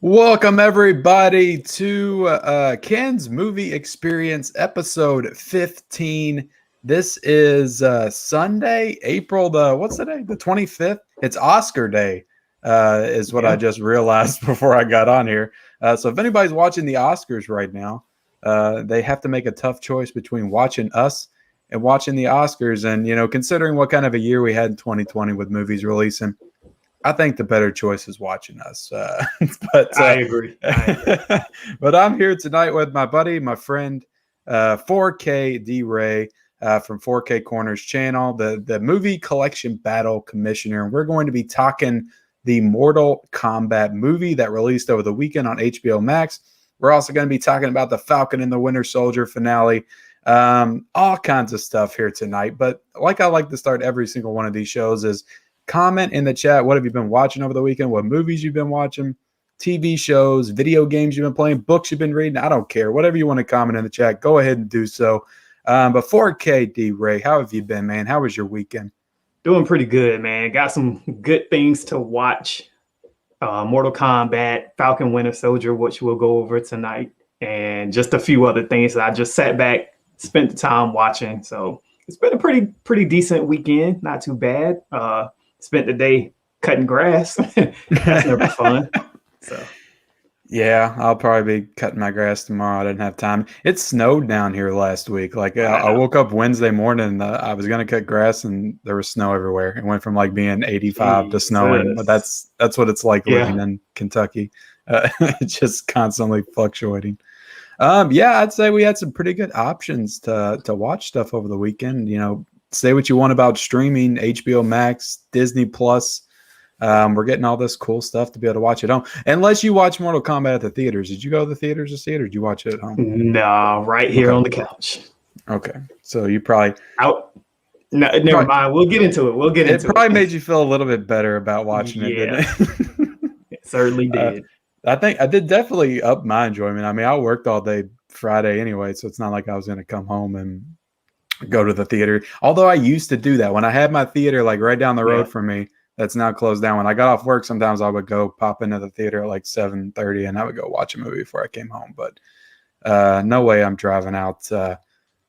Welcome, everybody, to Ken's Movie Experience, episode 15. This is Sunday, April what's the day? The 25th? It's Oscar Day, is what I just realized before I got on here. So if anybody's watching the Oscars right now, they have to make a tough choice between watching us and watching the Oscars. And, considering what kind of a year we had in 2020 with movies releasing, I think the better choice is watching us. But I agree. But I'm here tonight with my buddy, my friend, 4K D-Ray from 4K Corners channel, the movie collection battle commissioner. And we're going to be talking the Mortal Kombat movie that released over the weekend on HBO Max. We're also going to be talking about the Falcon and the Winter Soldier finale. All kinds of stuff here tonight. But like I like to start every single one of these shows is comment in the chat. What have you been watching over the weekend? What movies you've been watching? TV shows, video games you've been playing, books you've been reading? I don't care. Whatever you want to comment in the chat, go ahead and do so. But 4K D-Ray, how have you been, man? How was your weekend? Doing pretty good, man. Got some good things to watch. Mortal Kombat, Falcon Winter Soldier, which we'll go over tonight, and just a few other things that I just sat back, spent the time watching. So it's been a pretty decent weekend. Not too bad. Spent the day cutting grass. That's never fun. So yeah, I'll probably be cutting my grass tomorrow. I didn't have time. It snowed down here last week. Like I woke up Wednesday morning. I was going to cut grass and there was snow everywhere. It went from like being 85 to snowing. But that's what it's like living in Kentucky. Just constantly fluctuating. I'd say we had some pretty good options to watch stuff over the weekend. Say what you want about streaming, HBO Max, Disney Plus. We're getting all this cool stuff to be able to watch at home. Unless you watch Mortal Kombat at the theaters. Did you go to the theaters to see it, or did you watch it at home? No, right here on the couch. Okay. So you probably out. No, never mind. We'll get into it. It probably made you feel a little bit better about watching it, didn't it? It certainly did. I think I did definitely up my enjoyment. I mean, I worked all day Friday anyway, so it's not like I was going to come home and go to the theater. Although I used to do that when I had my theater like right down the road from me. That's now closed down. When I got off work, sometimes I would go pop into the theater at like 7:30 and I would go watch a movie before I came home. But no way I'm driving out to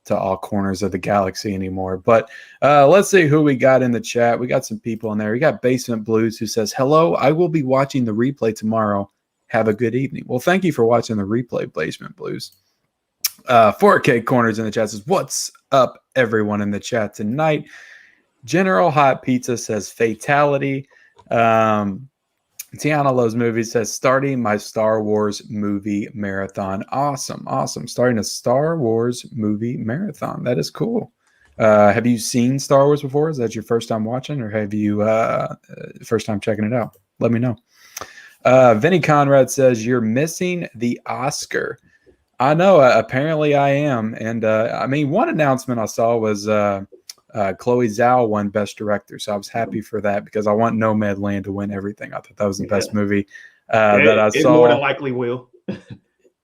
all corners of the galaxy anymore. But let's see who we got in the chat. We got some people in there. We got Basement Blues who says, hello, I will be watching the replay tomorrow. Have a good evening. Well, thank you for watching the replay, Basement Blues. 4K Corners in the chat says, what's up, everyone in the chat tonight? General Hot Pizza says fatality. Tiana Loves Movies says starting my Star Wars movie marathon. Awesome. Starting a Star Wars movie marathon. That is cool. Have you seen Star Wars before? Is that your first time watching, or have you first time checking it out? Let me know. Vinny Conrad says you're missing the Oscar. I know. Apparently I am. And I mean, one announcement I saw was Chloe Zhao won Best Director, so I was happy for that because I want Nomadland to win everything. I thought that was the best movie that I saw. It more than likely will.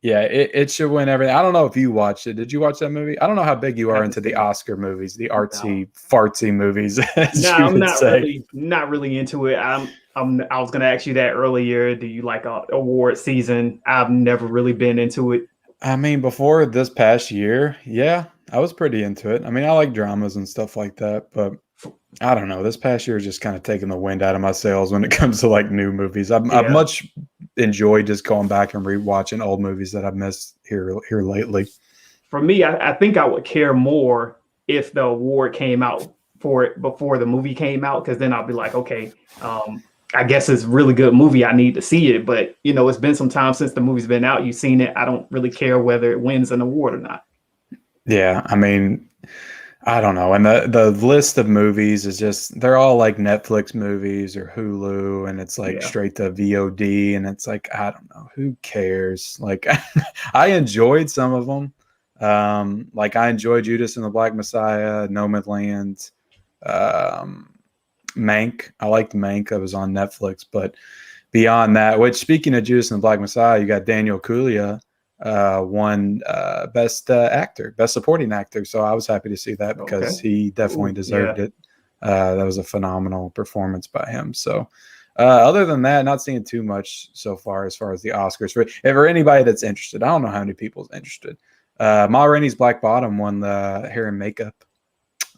Yeah, it should win everything. I don't know if you watched it. Did you watch that movie? I don't know how big you are into the Oscar movies, the artsy, fartsy movies. No, I'm not really into it. I was going to ask you that earlier. Do you like award season? I've never really been into it. I mean, before this past year, yeah, I was pretty into it. I mean, I like dramas and stuff like that, but I don't know. This past year is just kind of taking the wind out of my sails when it comes to like new movies. I've much enjoyed just going back and rewatching old movies that I've missed here lately. For me, I think I would care more if the award came out for it before the movie came out, because then I'll be like, okay, I guess it's a really good movie. I need to see it. But, it's been some time since the movie's been out. You've seen it. I don't really care whether it wins an award or not. Yeah, I mean, I don't know. And the list of movies is just, they're all like Netflix movies or Hulu, and it's like straight to VOD. And it's like, I don't know, who cares? Like, I enjoyed some of them. Like I enjoyed Judas and the Black Messiah, Nomadland, Mank. I liked Mank. That was on Netflix. But beyond that, which, speaking of Judas and the Black Messiah, you got Daniel Kaluuya won best actor, best supporting actor. So I was happy to see that because he definitely deserved it. That was a phenomenal performance by him. So Other than that, not seeing too much so far as the Oscars. For anybody that's interested, I don't know how many people's interested. Ma Rainey's Black Bottom won the hair and makeup,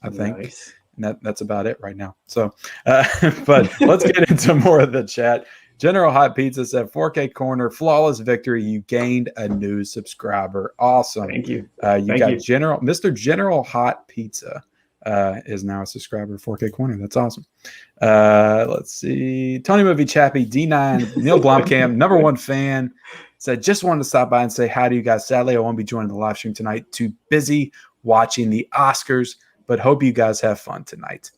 I think. Nice. And that's about it right now. So, but let's get into more of the chat. General Hot Pizza said 4K Corner, flawless victory. You gained a new subscriber. Awesome. Thank you. Mr. General Hot Pizza is now a subscriber of 4K Corner. That's awesome. Let's see. Tony Movie Chappie, D9, Neil Blomkamp, #1 fan, said, just wanted to stop by and say hi to you guys. Sadly, I won't be joining the live stream tonight. Too busy watching the Oscars, but hope you guys have fun tonight.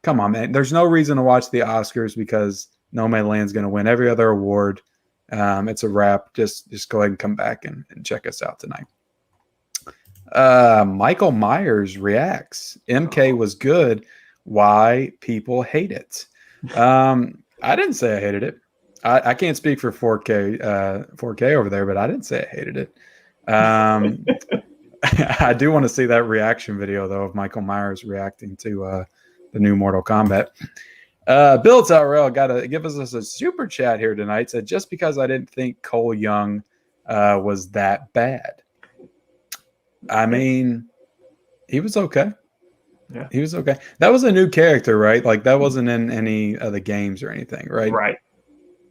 Come on, man. There's no reason to watch the Oscars because No Man Land's going to win every other award. It's a wrap. Just go ahead and come back and check us out tonight. Michael Myers reacts. MK was good. Why people hate it? I didn't say I hated it. I can't speak for 4K over there, but I didn't say I hated it. I do want to see that reaction video though of Michael Myers reacting to the new Mortal Kombat. Bill Tyrell got to give us a super chat here tonight. Said just because I didn't think Cole Young was that bad. I mean, he was okay. Yeah, he was okay. That was a new character, right? Like that wasn't in any of the games or anything, right? Right.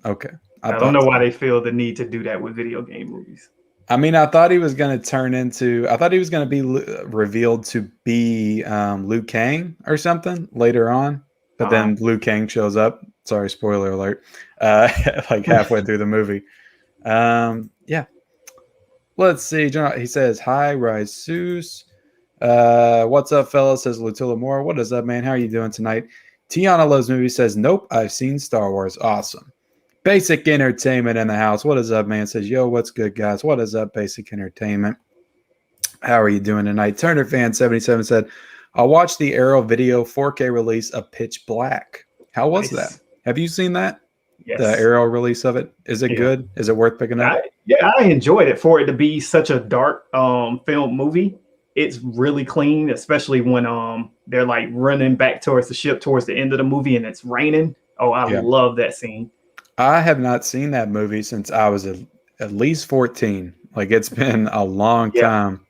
Okay. I don't know why they feel the need to do that with video game movies. I mean, I thought he was going to I thought he was going to be revealed to be Liu Kang or something later on, but then Liu Kang shows up. Sorry, spoiler alert. Like halfway through the movie. Yeah. Let's see. He says, hi, Rise Seuss. What's up, fellas? Says Lutilla Moore. What is up, man? How are you doing tonight? Tiana Loves Movie says, nope, I've seen Star Wars. Awesome. Basic Entertainment in the house. What is up, man? Says, yo, what's good, guys? What is up, Basic Entertainment? How are you doing tonight? Turner Fan 77 said, I'll watch the Arrow video 4K release of Pitch Black. How was that? Have you seen that? Yes. The Arrow release of it? Is it good? Is it worth picking up? I enjoyed it. For it to be such a dark film movie, it's really clean, especially when they're like running back towards the ship towards the end of the movie and it's raining. Oh, I love that scene. I have not seen that movie since I was at least 14. Like it's been a long time.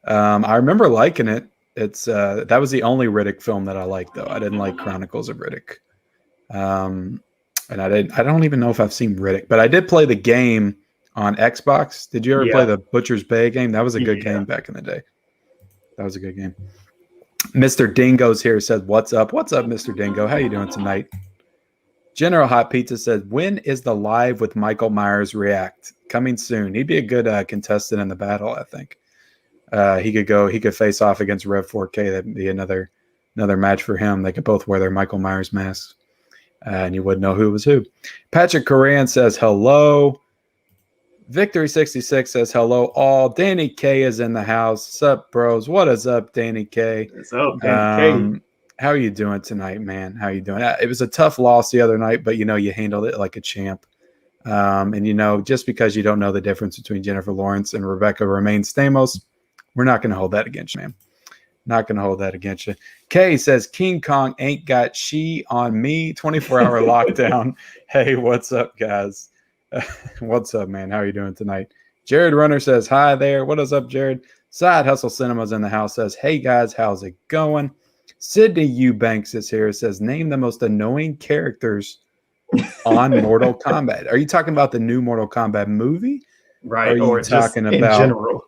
I remember liking it. It's that was the only Riddick film that I liked, though. I didn't like Chronicles of Riddick. And I don't even know if I've seen Riddick, but I did play the game on Xbox. Did you ever play the Butcher's Bay game? That was a good game back in the day. That was a good game. Mr. Dingo's here, says, what's up? What's up, Mr. Dingo? How you doing tonight? General Hot Pizza says, when is the live with Michael Myers react? Coming soon. He'd be a good contestant in the battle, I think. He could face off against Rev 4K. That'd be another match for him. They could both wear their Michael Myers masks. And you wouldn't know who was who. Patrick Coran says, hello. Victory66 says, hello all. Danny K is in the house. Sup, bros? What is up, Danny K? What's up, Danny K? How are you doing tonight, man? How you doing? It was a tough loss the other night, but, you handled it like a champ. And, just because you don't know the difference between Jennifer Lawrence and Rebecca Romaine Stamos, we're not going to hold that against you, man. Not going to hold that against you. Kay says, King Kong ain't got she on me. 24-hour lockdown. Hey, what's up, guys? What's up, man? How are you doing tonight? Jared Runner says, hi there. What is up, Jared? Side Hustle Cinemas in the house says, hey, guys, how's it going? Sydney Eubanks is here. Says, name the most annoying characters on Mortal Kombat. Are you talking about the new Mortal Kombat movie? Right. Or are you talking about in general?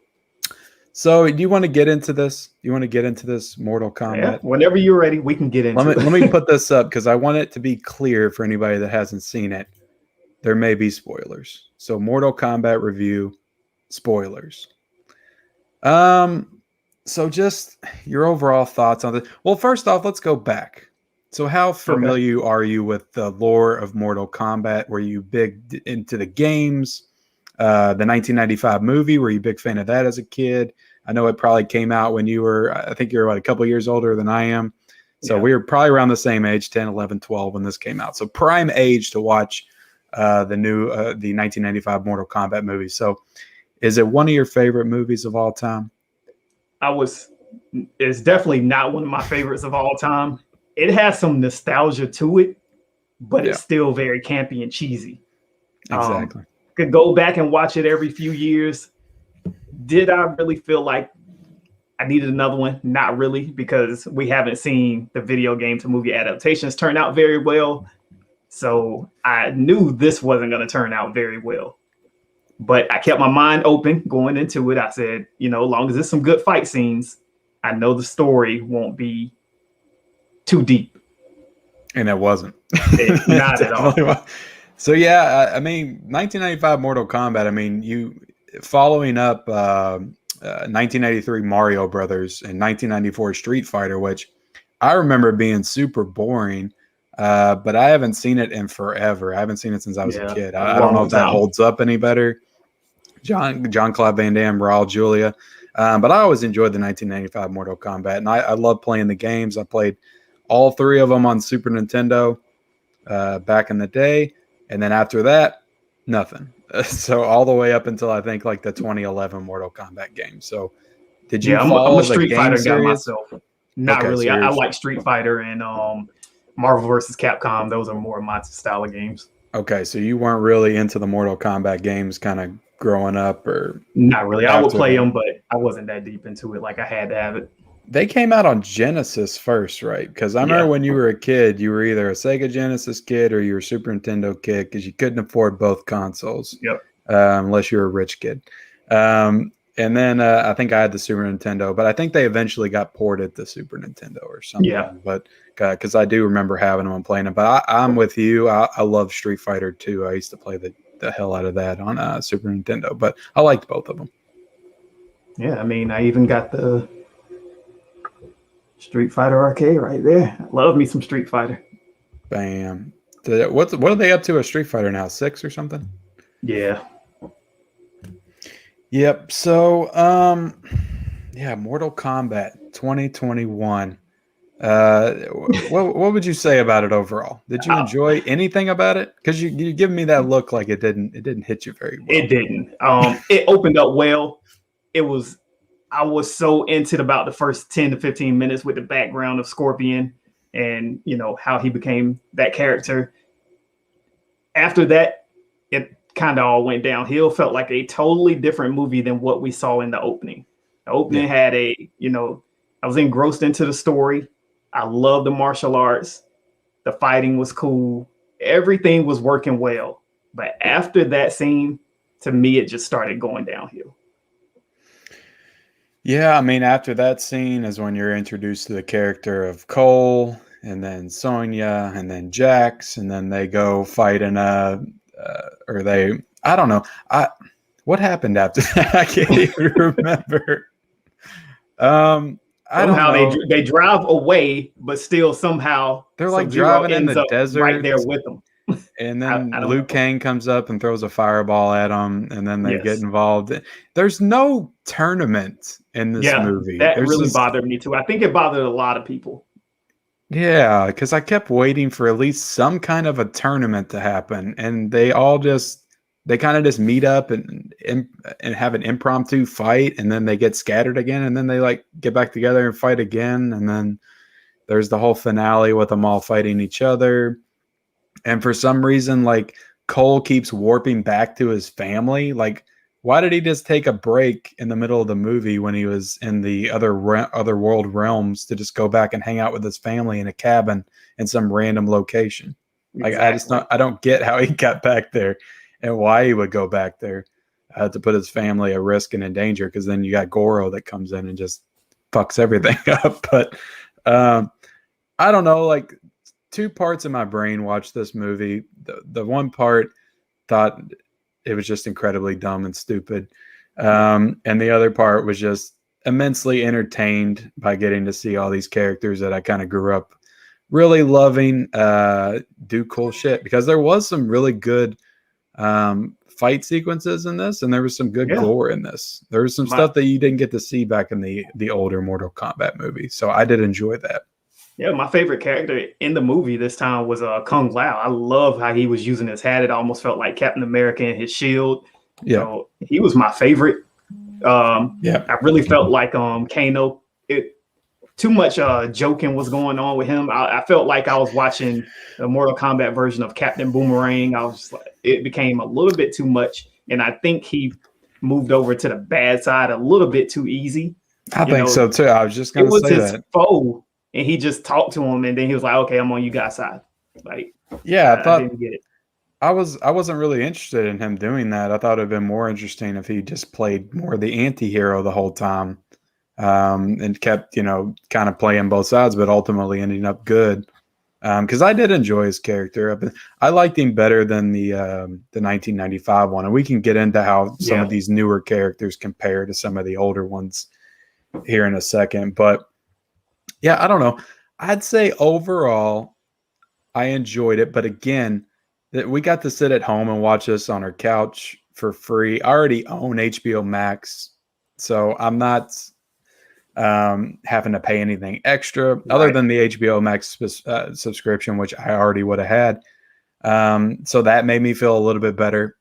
So do you want to get into this? You want to get into this Mortal Kombat? Yeah, whenever you're ready, we can get into it. Let me put this up because I want it to be clear for anybody that hasn't seen it. There may be spoilers. So Mortal Kombat review, spoilers. So just your overall thoughts on this. Well, first off, let's go back. So how familiar are you with the lore of Mortal Kombat? Were you big into the games? The 1995 movie, were you a big fan of that as a kid? I know it probably came out when you were, I think you're a couple years older than I am. So we were probably around the same age, 10, 11, 12 when this came out. So prime age to watch the 1995 Mortal Kombat movie. So is it one of your favorite movies of all time? It's definitely not one of my favorites of all time. It has some nostalgia to it. but it's still very campy and cheesy. Exactly. Could go back and watch it every few years. Did I really feel like I needed another one? Not really, because we haven't seen the video game to movie adaptations turn out very well. So I knew this wasn't going to turn out very well. But I kept my mind open going into it. I said, as long as there's some good fight scenes, I know the story won't be too deep. And it wasn't. Not at all. So, yeah, 1995 Mortal Kombat, you following up 1993 Mario Brothers and 1994 Street Fighter, which I remember being super boring, but I haven't seen it in forever. I haven't seen it since I was a kid. I don't know if that holds up any better. Jean-Claude Van Damme, Raul Julia. But I always enjoyed the 1995 Mortal Kombat, and I love playing the games. I played all three of them on Super Nintendo back in the day, and then after that, nothing. So all the way up until I think like the 2011 Mortal Kombat game. So did you follow I'm a Street Fighter guy series? myself. Not really. So I like Street Fighter and Marvel vs. Capcom. Those are more my style of games. Okay, so you weren't really into the Mortal Kombat games kind of growing up, or not really. I would play them, but I wasn't that deep into it. Like I had to have it. They came out on Genesis first, right? Because I remember when you were a kid, you were either a Sega Genesis kid or you were a Super Nintendo kid because you couldn't afford both consoles. Yep. Unless you were a rich kid. And then I think I had the Super Nintendo, but I think they eventually got ported to Super Nintendo or something. Yeah. But because I do remember having them and playing them. But I'm with you. I love Street Fighter 2. I used to play the hell out of that on Super Nintendo, but I liked both of them. Yeah, I even got the Street Fighter arcade right there. I love me some Street Fighter. Bam. What are they up to a Street Fighter now? 6 or something? Yeah. Yep. So, Mortal Kombat 2021. What would you say about it overall? Did you enjoy anything about it? Because you give me that look like it didn't hit you very well. It didn't. It opened up well. I was so into about the first 10 to 15 minutes with the background of Scorpion and how he became that character. After that, it kind of all went downhill. Felt like a totally different movie than what we saw in the opening. The opening had I was engrossed into the story. I loved the martial arts. The fighting was cool. Everything was working well. But after that scene, to me, it just started going downhill. Yeah, after that scene is when you're introduced to the character of Cole, and then Sonya, and then Jax, and then they go fight in I don't know. What happened after that? I can't even remember. I don't know. They drive away, but still somehow they're like driving in the desert right there with them. And then Liu Kang comes up and throws a fireball at them, and then they get involved. There's no tournament in this movie. That really bothered me too. I think it bothered a lot of people. Yeah, because I kept waiting for at least some kind of a tournament to happen, and they kind of just meet up and have an impromptu fight, and then they get scattered again, and then they like get back together and fight again, and then there's the whole finale with them all fighting each other. And for some reason, like Cole keeps warping back to his family. Like, why did he just take a break in the middle of the movie when he was in the other world realms to just go back and hang out with his family in a cabin in some random location? Exactly. Like, I don't get how he got back there and why he would go back there to put his family at risk and in danger. Because then you got Goro that comes in and just fucks everything up. But I don't know, like. Two parts of my brain watched this movie. The one part thought it was just incredibly dumb and stupid. And the other part was just immensely entertained by getting to see all these characters that I kind of grew up really loving do cool shit. Because there was some really good fight sequences in this, and there was some good gore in this. There was some stuff that you didn't get to see back in the older Mortal Kombat movie. So I did enjoy that. Yeah, my favorite character in the movie this time was Kung Lao. I love how he was using his hat. It almost felt like Captain America and his shield. Yeah, so he was my favorite. I really felt like Kano. too much joking was going on with him. I felt like I was watching the Mortal Kombat version of Captain Boomerang. I was just like, it became a little bit too much, and I think he moved over to the bad side a little bit too easy. I think so too. I was just going to say his foe, and he just talked to him, and then he was like, "Okay, I'm on you guys' side." Like, yeah, I didn't get it. I wasn't really interested in him doing that. I thought it'd been more interesting if he just played more the anti-hero the whole time, and kept, kind of playing both sides, but ultimately ending up good. Because I did enjoy his character. I liked him better than the 1995 one, and we can get into how some of these newer characters compare to some of the older ones here in a second. But yeah, I don't know. I'd say overall, I enjoyed it, but again, that we got to sit at home and watch this on our couch for free. I already own HBO Max, so I'm not having to pay anything extra other than the HBO Max subscription, which I already would have had. So that made me feel a little bit better.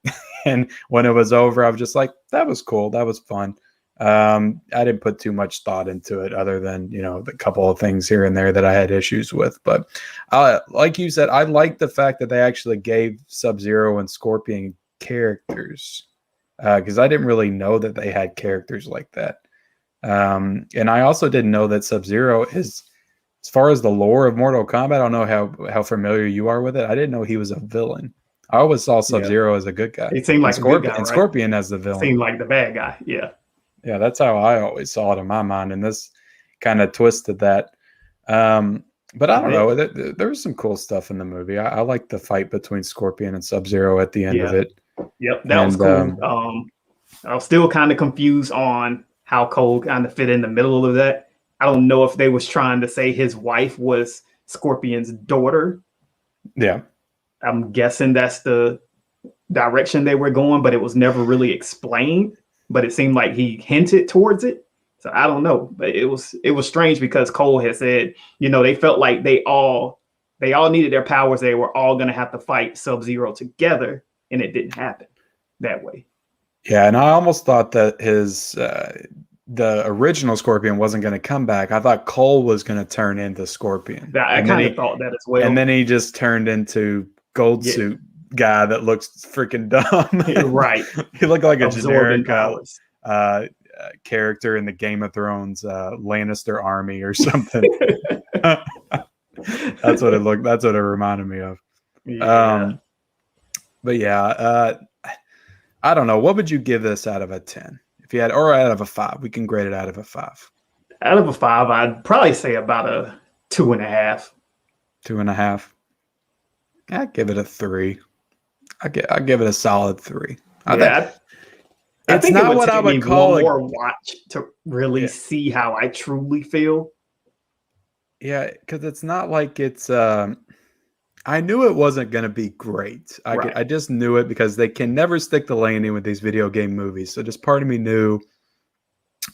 And when it was over, I was just like, that was cool. That was fun. I didn't put too much thought into it other than, the couple of things here and there that I had issues with. But like you said, I like the fact that they actually gave Sub-Zero and Scorpion characters, because I didn't really know that they had characters like that. And I also didn't know that Sub-Zero is, as far as the lore of Mortal Kombat, I don't know how familiar you are with it. I didn't know he was a villain. I always saw Sub-Zero as a good guy. He seemed like a good guy, and Scorpion as the villain. Seemed like the bad guy, yeah. Yeah, that's how I always saw it in my mind, and this kind of twisted that. But I don't know. There was some cool stuff in the movie. I like the fight between Scorpion and Sub-Zero at the end of it. Yep, that was cool. I was still kind of confused on how Cole kind of fit in the middle of that. I don't know if they was trying to say his wife was Scorpion's daughter. Yeah. I'm guessing that's the direction they were going, but it was never really explained. But it seemed like he hinted towards it. So I don't know. But it was strange because Cole had said, they felt like they all needed their powers. They were all going to have to fight Sub-Zero together, and it didn't happen that way. Yeah, and I almost thought that his the original Scorpion wasn't going to come back. I thought Cole was going to turn into Scorpion. I kind of thought that as well. And then he just turned into Gold Suit guy that looks freaking dumb. Right. He looked like a generic character in the Game of Thrones Lannister army or something. That's what it looked. That's what it reminded me of. Yeah. But yeah, I don't know. What would you give this out of a 10? If you had, or out of a 5? We can grade it out of a 5. Out of a 5, I'd probably say about a 2.5. 2.5. I'd give it a 3. I'd give it a solid 3. I think not what I would call one more watch to really see how I truly feel. Yeah, because it's not like it's. I knew it wasn't going to be great. I just knew it because they can never stick the landing with these video game movies. So just part of me knew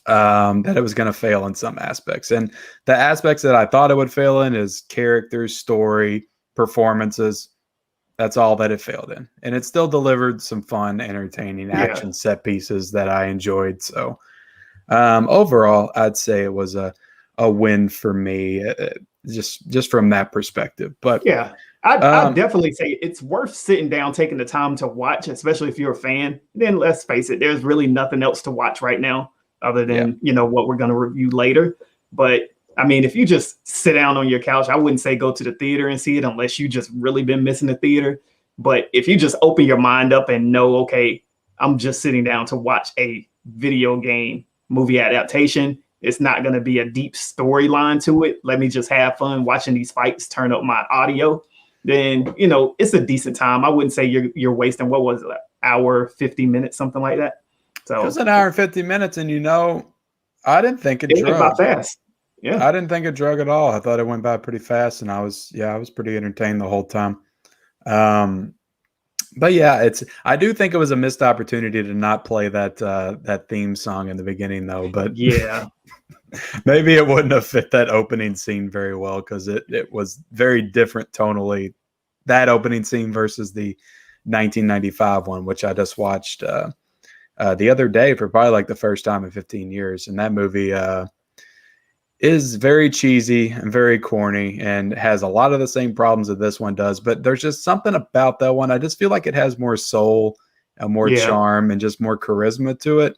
that it was going to fail in some aspects. And the aspects that I thought it would fail in is characters, story, performances. That's all that it failed in. And it still delivered some fun, entertaining action set pieces that I enjoyed. So overall, I'd say it was a win for me, just from that perspective. But yeah, I'd definitely say it's worth sitting down, taking the time to watch, especially if you're a fan. Then let's face it, there's really nothing else to watch right now other than, what we're going to review later. But I mean, if you just sit down on your couch, I wouldn't say go to the theater and see it unless you just really been missing the theater. But if you just open your mind up and know, okay, I'm just sitting down to watch a video game movie adaptation. It's not going to be a deep storyline to it. Let me just have fun watching these fights, turn up my audio. Then, it's a decent time. I wouldn't say you're wasting, what was it, an hour, 50 minutes, something like that. So it was an hour and 50 minutes. And, I didn't think it went by fast. Yeah, I didn't think it drug at all. I thought it went by pretty fast, and I was pretty entertained the whole time. But yeah, I do think it was a missed opportunity to not play that theme song in the beginning, though. But yeah, maybe it wouldn't have fit that opening scene very well because it was very different tonally. That opening scene versus the 1995 one, which I just watched the other day for probably like the first time in 15 years, and that movie. is very cheesy and very corny and has a lot of the same problems that this one does. But there's just something about that one. I just feel like it has more soul and more charm and just more charisma to it.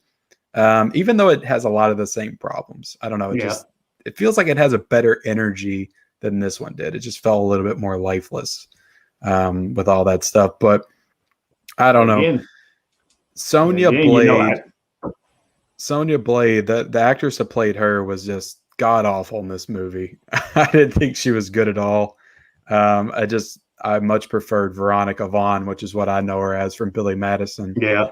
Even though it has a lot of the same problems. I don't know. It feels like it has a better energy than this one did. It just felt a little bit more lifeless with all that stuff. But I don't know. Sonya Blade, the actress that played her was just god awful in this movie. I didn't think she was good at all. I much preferred Veronica Vaughn, which is what I know her as from Billy Madison. Yeah.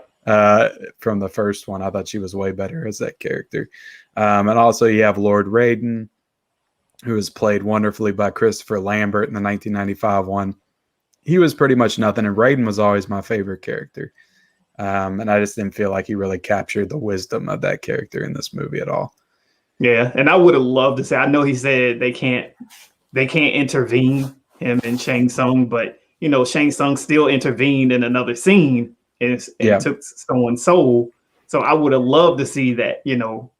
From the first one. I thought she was way better as that character. And also you have Lord Raiden, who was played wonderfully by Christopher Lambert in the 1995 one. He was pretty much nothing, and Raiden was always my favorite character. And I just didn't feel like he really captured the wisdom of that character in this movie at all. Yeah, and I would have loved to say, I know he said they can't intervene him and Shang Tsung, but you know, Shang Tsung still intervened in another scene and took someone's soul. So I would have loved to see that, you know,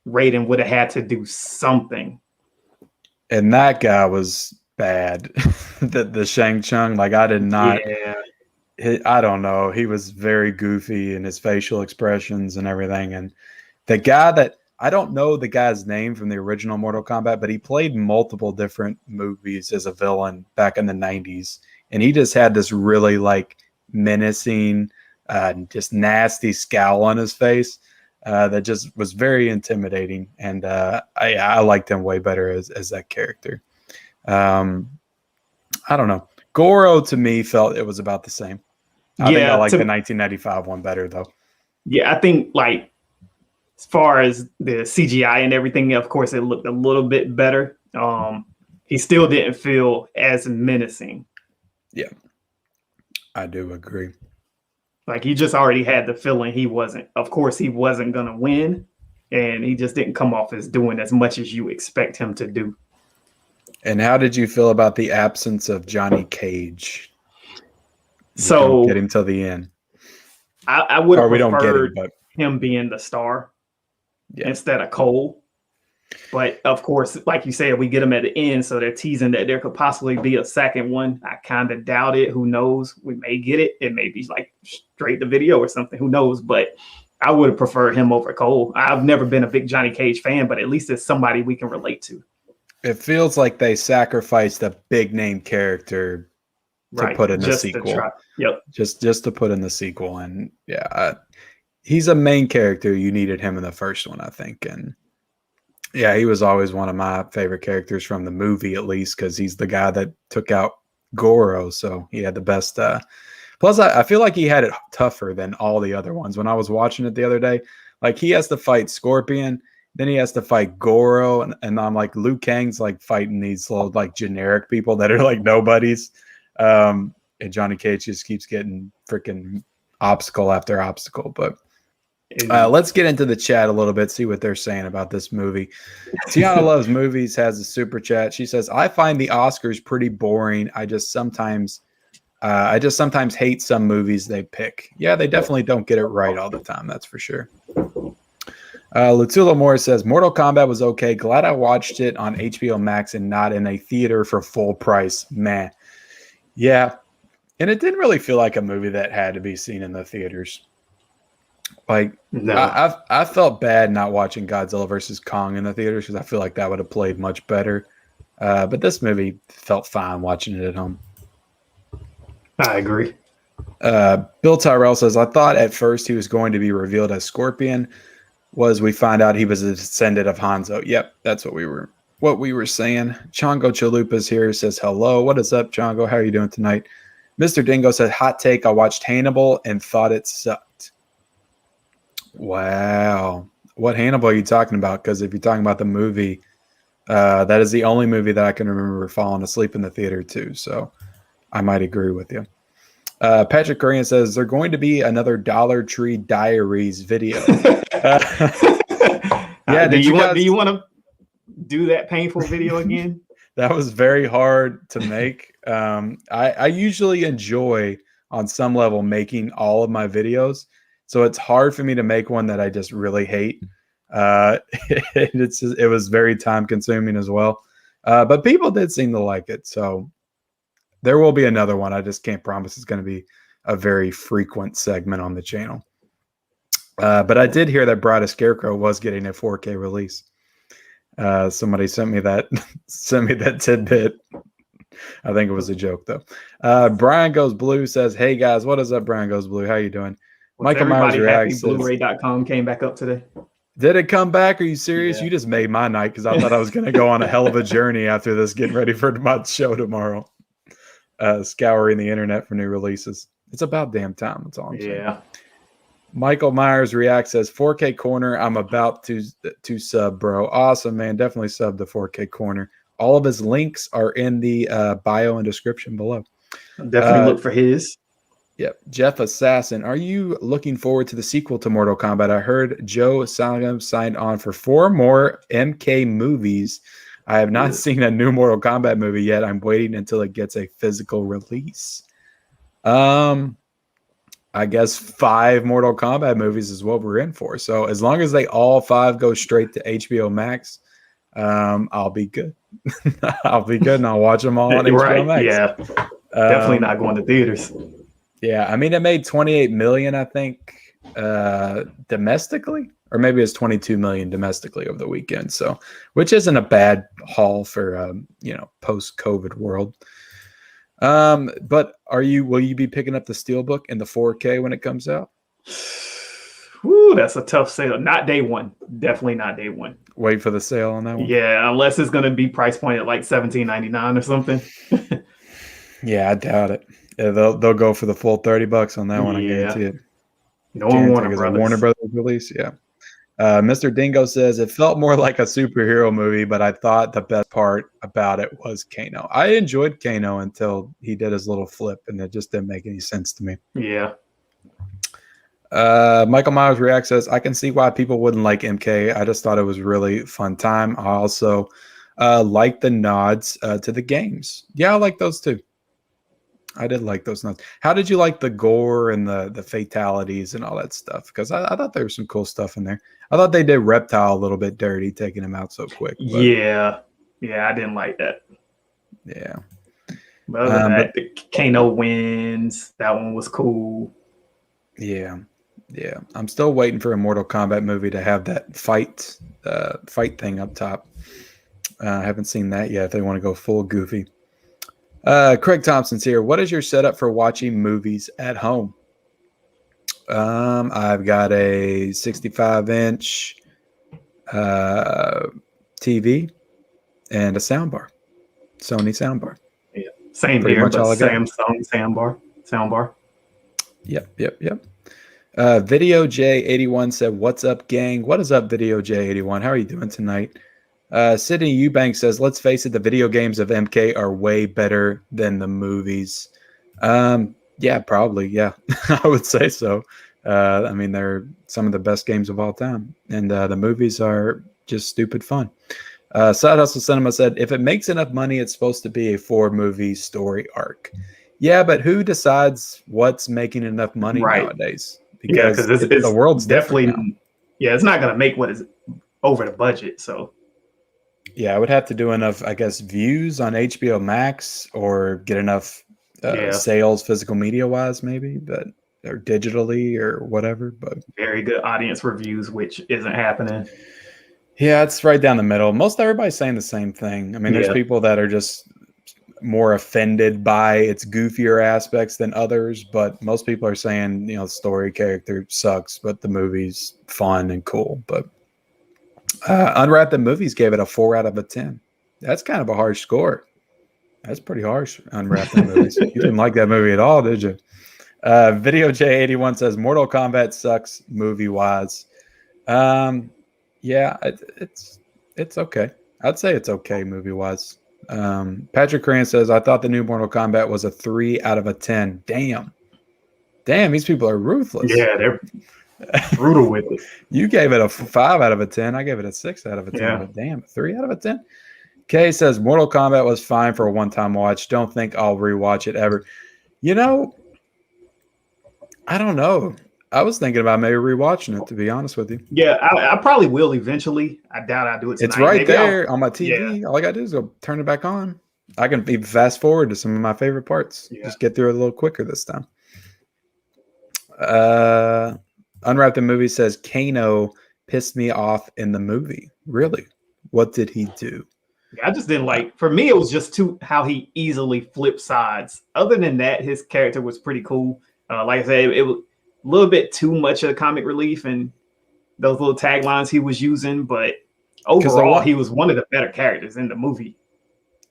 Raiden would have had to do something. And that guy was bad. the Shang Tsung, like I did not. Yeah. I don't know. He was very goofy in his facial expressions and everything. And the guy that I don't know the guy's name from the original Mortal Kombat, but he played multiple different movies as a villain back in the 90s. And he just had this really like menacing, just nasty scowl on his face that just was very intimidating. And I liked him way better as that character. I don't know. Goro to me felt it was about the same. I think I like the 1995 one better though. Yeah, I think like as far as the CGI and everything, of course, it looked a little bit better. He still didn't feel as menacing. Yeah, I do agree. Like he just already had the feeling he wasn't going to win. And he just didn't come off as doing as much as you expect him to do. And how did you feel about the absence of Johnny Cage? So get him till the end. I would have preferred him being the star instead of Cole. But of course, like you said, we get him at the end, so they're teasing that there could possibly be a second one. I kind of doubt it. Who knows? We may get it. It may be like straight to video or something. Who knows? But I would have preferred him over Cole. I've never been a big Johnny Cage fan, but at least it's somebody we can relate to. It feels like they sacrificed a big name character to put in the sequel. Just to put in the sequel. And he's a main character. You needed him in the first one, I think. And yeah, he was always one of my favorite characters from the movie, at least, because he's the guy that took out Goro. So he had the best. Plus, I feel like he had it tougher than all the other ones. When I was watching it the other day, like he has to fight Scorpion, then he has to fight Goro, and I'm like, Liu Kang's like fighting these little like generic people that are like nobodies. And Johnny Cage just keeps getting freaking obstacle after obstacle. But let's get into the chat a little bit, see what they're saying about this movie. Tiana Loves Movies has a super chat. She says, I find the Oscars pretty boring. I just sometimes hate some movies they pick. Yeah, they definitely don't get it right all the time. That's for sure. Lutula Moore says, Mortal Kombat was okay. Glad I watched it on HBO Max and not in a theater for full price. Man. Yeah. And it didn't really feel like a movie that had to be seen in the theaters. Like, no. I felt bad not watching Godzilla vs. Kong in the theaters because I feel like that would have played much better. But this movie felt fine watching it at home. I agree. Bill Tyrell says, I thought at first he was going to be revealed as Scorpion. We find out he was a descendant of Hanzo. Yep, that's what we were saying. Chongo Chalupa's here, says hello. What is up, Chongo? How are you doing tonight? Mr. Dingo said, hot take, I watched Hannibal and thought it sucked. Wow. What Hannibal are you talking about? Because if you're talking about the movie, that is the only movie that I can remember falling asleep in the theater to. So I might agree with you. Patrick Korean says, there's going to be another Dollar Tree Diaries video. Yeah, do you want to do that painful video again? That was very hard to make. I usually enjoy, on some level, making all of my videos. So it's hard for me to make one that I just really hate. It was very time consuming as well. But people did seem to like it. So there will be another one. I just can't promise it's going to be a very frequent segment on the channel. But I did hear that Bride of Scarecrow was getting a 4K release. Somebody sent me that tidbit. I think it was a joke though. Brian Goes Blue says, "Hey guys, what is up, Brian Goes Blue? How you doing?" Michael Myers reacts. Blu-ray.com came back up today. Did it come back? Are you serious? Yeah. You just made my night because I thought I was going to go on a hell of a journey after this, getting ready for my show tomorrow. Scouring the internet for new releases. It's about damn time. That's all I'm saying. Yeah. Michael Myers reacts, says 4K Corner. I'm about to sub, bro. Awesome, man. Definitely sub the 4K Corner. All of his links are in the bio and description below. Definitely look for his. Yep. Jeff Assassin. Are you looking forward to the sequel to Mortal Kombat? I heard Joe Salgam signed on for 4 more MK movies. I have not seen a new Mortal Kombat movie yet. I'm waiting until it gets a physical release. I guess 5 Mortal Kombat movies is what we're in for. So as long as they all 5 go straight to HBO Max, I'll be good. I'll be good, and I'll watch them all on HBO Max. Yeah, definitely not going to theaters. Yeah, I mean, it made 28 million, I think, domestically, or maybe it's 22 million domestically over the weekend. So, which isn't a bad haul for post-COVID world. But will you be picking up the Steelbook in the 4K when it comes out? Woo, that's a tough sale. Not day one. Definitely not day one. Wait for the sale on that one. Yeah, unless it's going to be price point at like $17.99 or something. Yeah, I doubt it. Yeah, they'll go for the full $30 on that one. I guarantee it. No one Warner Brothers. Warner Brothers release. Yeah. Mr. Dingo says it felt more like a superhero movie, but I thought the best part about it was Kano. I enjoyed Kano until he did his little flip, and it just didn't make any sense to me. Yeah. Michael Myers reacts says, I can see why people wouldn't like MK. I just thought it was really fun time. I also like the nods to the games. Yeah, I like those too. I did like those nods. How did you like the gore and the fatalities and all that stuff? Because I thought there was some cool stuff in there. I thought they did Reptile a little bit dirty, taking him out so quick. But, yeah, I didn't like that. Yeah. But other than that, the Kano wins. That one was cool. Yeah. I'm still waiting for a Mortal Kombat movie to have that fight thing up top. I haven't seen that yet. If they want to go full goofy. Craig Thompson's here. What is your setup for watching movies at home? I've got a 65-inch TV and a soundbar, Sony soundbar. Yeah, same Pretty here, much but all I got. Samsung soundbar. Yep. Video J81 said, "What's up, gang? What is up, Video J81? How are you doing tonight?" Sydney Eubank says, let's face it, the video games of MK are way better than the movies. Yeah, probably. Yeah, I would say so. I mean, they're some of the best games of all time. And the movies are just stupid fun. Side Hustle Cinema said, if it makes enough money, it's supposed to be a 4-movie story arc. Yeah, but who decides what's making enough money nowadays? Because the world's definitely, it's not going to make what is over the budget. So. Yeah, I would have to do enough, I guess, views on HBO Max or get enough sales physical media wise, maybe, or digitally or whatever. But very good audience reviews, which isn't happening. Yeah, it's right down the middle. Most everybody's saying the same thing. I mean, there's people that are just more offended by its goofier aspects than others, but most people are saying, the story character sucks, but the movie's fun and cool. But Unwrapped the Movies gave it a 4 out of 10. That's kind of a harsh score. That's pretty harsh. Unwrapped the Movies. You didn't like that movie at all, did you? Video J81 says Mortal Kombat sucks movie wise. Yeah, it's okay. I'd say it's okay movie wise. Patrick Cran says I thought the new Mortal Kombat was a 3 out of 10. Damn, these people are ruthless. Yeah, they're brutal with it. You gave it a 5 out of 10. I gave it a 6 out of 10. Yeah. But damn, 3 out of 10. Kay says Mortal Kombat was fine for a one-time watch. Don't think I'll rewatch it ever. I don't know. I was thinking about maybe rewatching it, to be honest with you. Yeah, I probably will eventually. I doubt I'll do it tonight. It's right Maybe there on my TV. Yeah. All I gotta do is go turn it back on. I can even fast forward to some of my favorite parts. Yeah. Just get through it a little quicker this time. Unwrapped the Movie says Kano pissed me off in the movie. Really? What did he do? I just didn't like. For me, it was just how he easily flipped sides. Other than that, his character was pretty cool. Like I said, it was a little bit too much of the comic relief and those little taglines he was using, but overall, he was one of the better characters in the movie.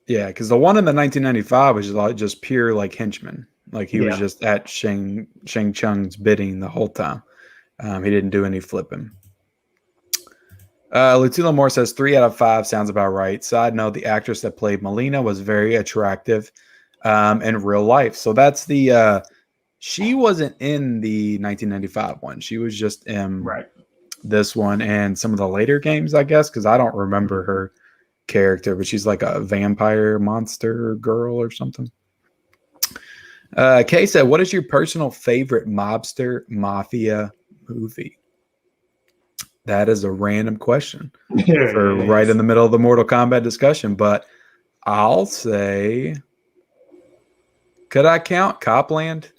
Yeah, because the one in the 1995 was just pure like henchman. Like he was just at Shang Tsung's bidding the whole time. He didn't do any flipping. Lutula Moore says 3 out of 5 sounds about right. Side note: the actress that played Melina was very attractive in real life. So that's the. She wasn't in the 1995 one. She was just in this one and some of the later games, I guess, because I don't remember her character, but she's like a vampire monster girl or something. Kay said, what is your personal favorite mobster mafia movie? That is a random question for right in the middle of the Mortal Kombat discussion, but I'll say, could I count Copland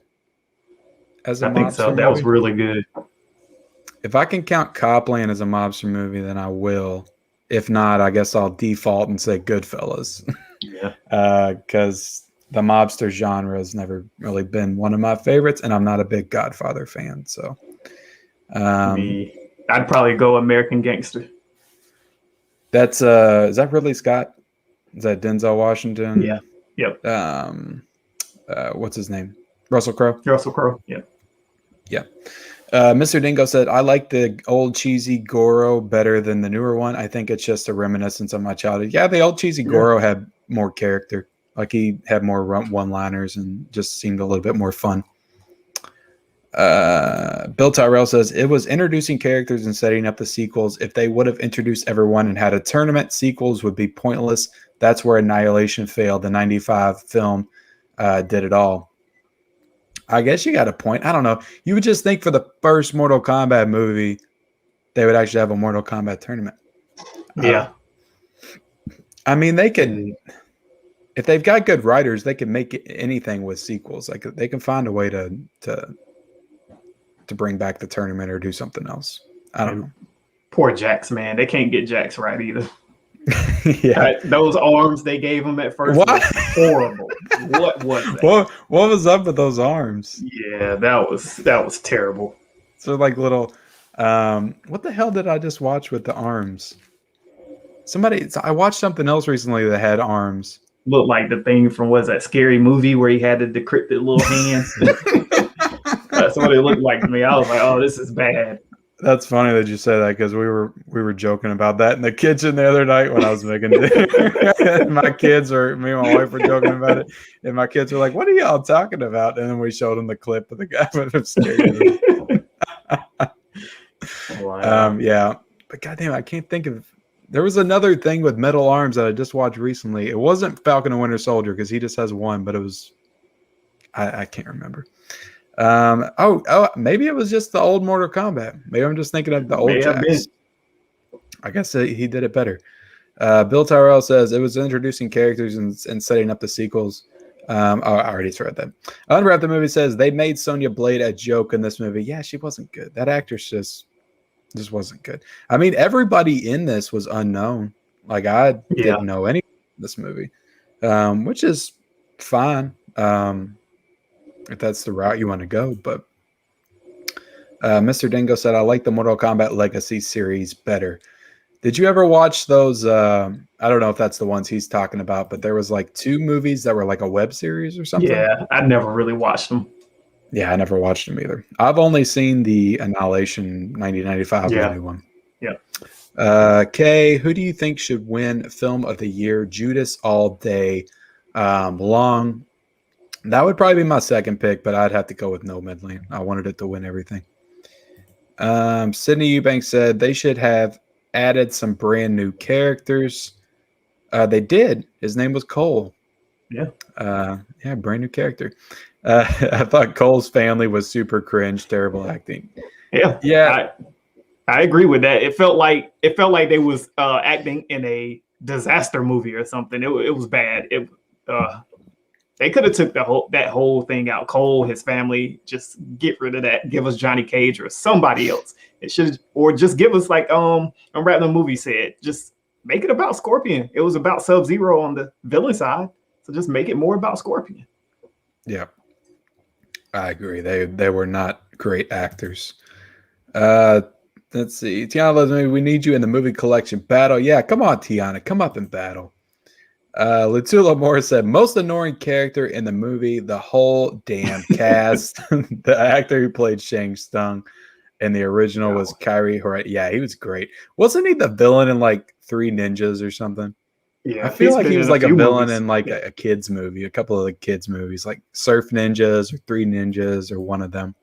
as a mobster think so. movie? That was really good. If I can count Copland as a mobster movie, then I will. If not, I guess I'll default and say Goodfellas. Yeah. Because the mobster genre has never really been one of my favorites, and I'm not a big Godfather fan. So, I'd probably go American Gangster. That's is that Ridley Scott? Is that Denzel Washington? Yeah. Yep. What's his name? Russell Crowe. Russell Crowe. Yeah. Yeah. Mr. Dingo said, I like the old cheesy Goro better than the newer one. I think it's just a reminiscence of my childhood. Yeah, the old cheesy Goro had more character. Like he had more one-liners and just seemed a little bit more fun. Bill Tyrell says, it was introducing characters and setting up the sequels. If they would have introduced everyone and had a tournament, sequels would be pointless. That's where Annihilation failed. The 95 film did it all. I guess you got a point. I don't know. You would just think for the first Mortal Kombat movie, they would actually have a Mortal Kombat tournament. Yeah. I mean, they could, if they've got good writers, they can make anything with sequels. Like they can find a way to bring back the tournament or do something else. I don't know. Poor Jax, man. They can't get Jax right either. Yeah, those arms they gave him at first was horrible. What was that? What was up with those arms? Yeah, that was terrible. So like little, what the hell did I just watch with the arms? I watched something else recently that had arms. Looked like the thing from that Scary Movie where he had the decrypted little hands. That's what it looked like to me. I was like, oh, this is bad. That's funny that you said that because we were joking about that in the kitchen the other night when I was making dinner. Me and my wife were joking about it, and my kids were like, "What are y'all talking about?" And then we showed them the clip of the guy with the scary. Wow. Yeah, but goddamn, I can't think of. There was another thing with metal arms that I just watched recently. It wasn't Falcon and Winter Soldier because he just has one, but it was. I can't remember. Maybe it was just the old Mortal Kombat. Maybe I'm just thinking of the old Jax. I guess he did it better. Bill Tyrell says it was introducing characters and setting up the sequels. I already read that. Unwrapped the Movie says they made Sonya Blade a joke in this movie. Yeah, she wasn't good. That actress just wasn't good. I mean, everybody in this was unknown. Like I didn't know any of this movie, which is fine. If that's the route you want to go. But Mr. Dingo said, I like the Mortal Kombat Legacy series better. Did you ever watch those? I don't know if that's the ones he's talking about, but there was like 2 movies that were like a web series or something. Yeah, I never really watched them. Yeah, I never watched them either. I've only seen the Annihilation 1995 the new one. Yeah. Kay, who do you think should win Film of the Year? Judas all day long. That would probably be my second pick, but I'd have to go with Nomadland. I wanted it to win everything. Sydney Eubanks said they should have added some brand new characters. They did. His name was Cole. Yeah. Brand new character. I thought Cole's family was super cringe, terrible acting. Yeah, Yeah, I agree with that. It felt like they was acting in a disaster movie or something. It was bad. They could have took that whole thing out. Cole, his family, just get rid of that. Give us Johnny Cage or somebody else. It should, or just give us like a random movie said. Just make it about Scorpion. It was about Sub-Zero on the villain side, so just make it more about Scorpion. Yeah, I agree. They were not great actors. Let's see. Tiana loves me. We need you in the movie collection battle. Yeah, come on, Tiana. Come up and battle. Latula Moore said, most annoying character in the movie, the whole damn cast. The actor who played Shang Tsung in the original was Kyrie Horat. Yeah, he was great. Wasn't he the villain in like Three Ninjas or something? Yeah, I feel like he was like a villain movies. in like a kid's movie, a couple of the kids' movies, like Surf Ninjas or Three Ninjas or one of them.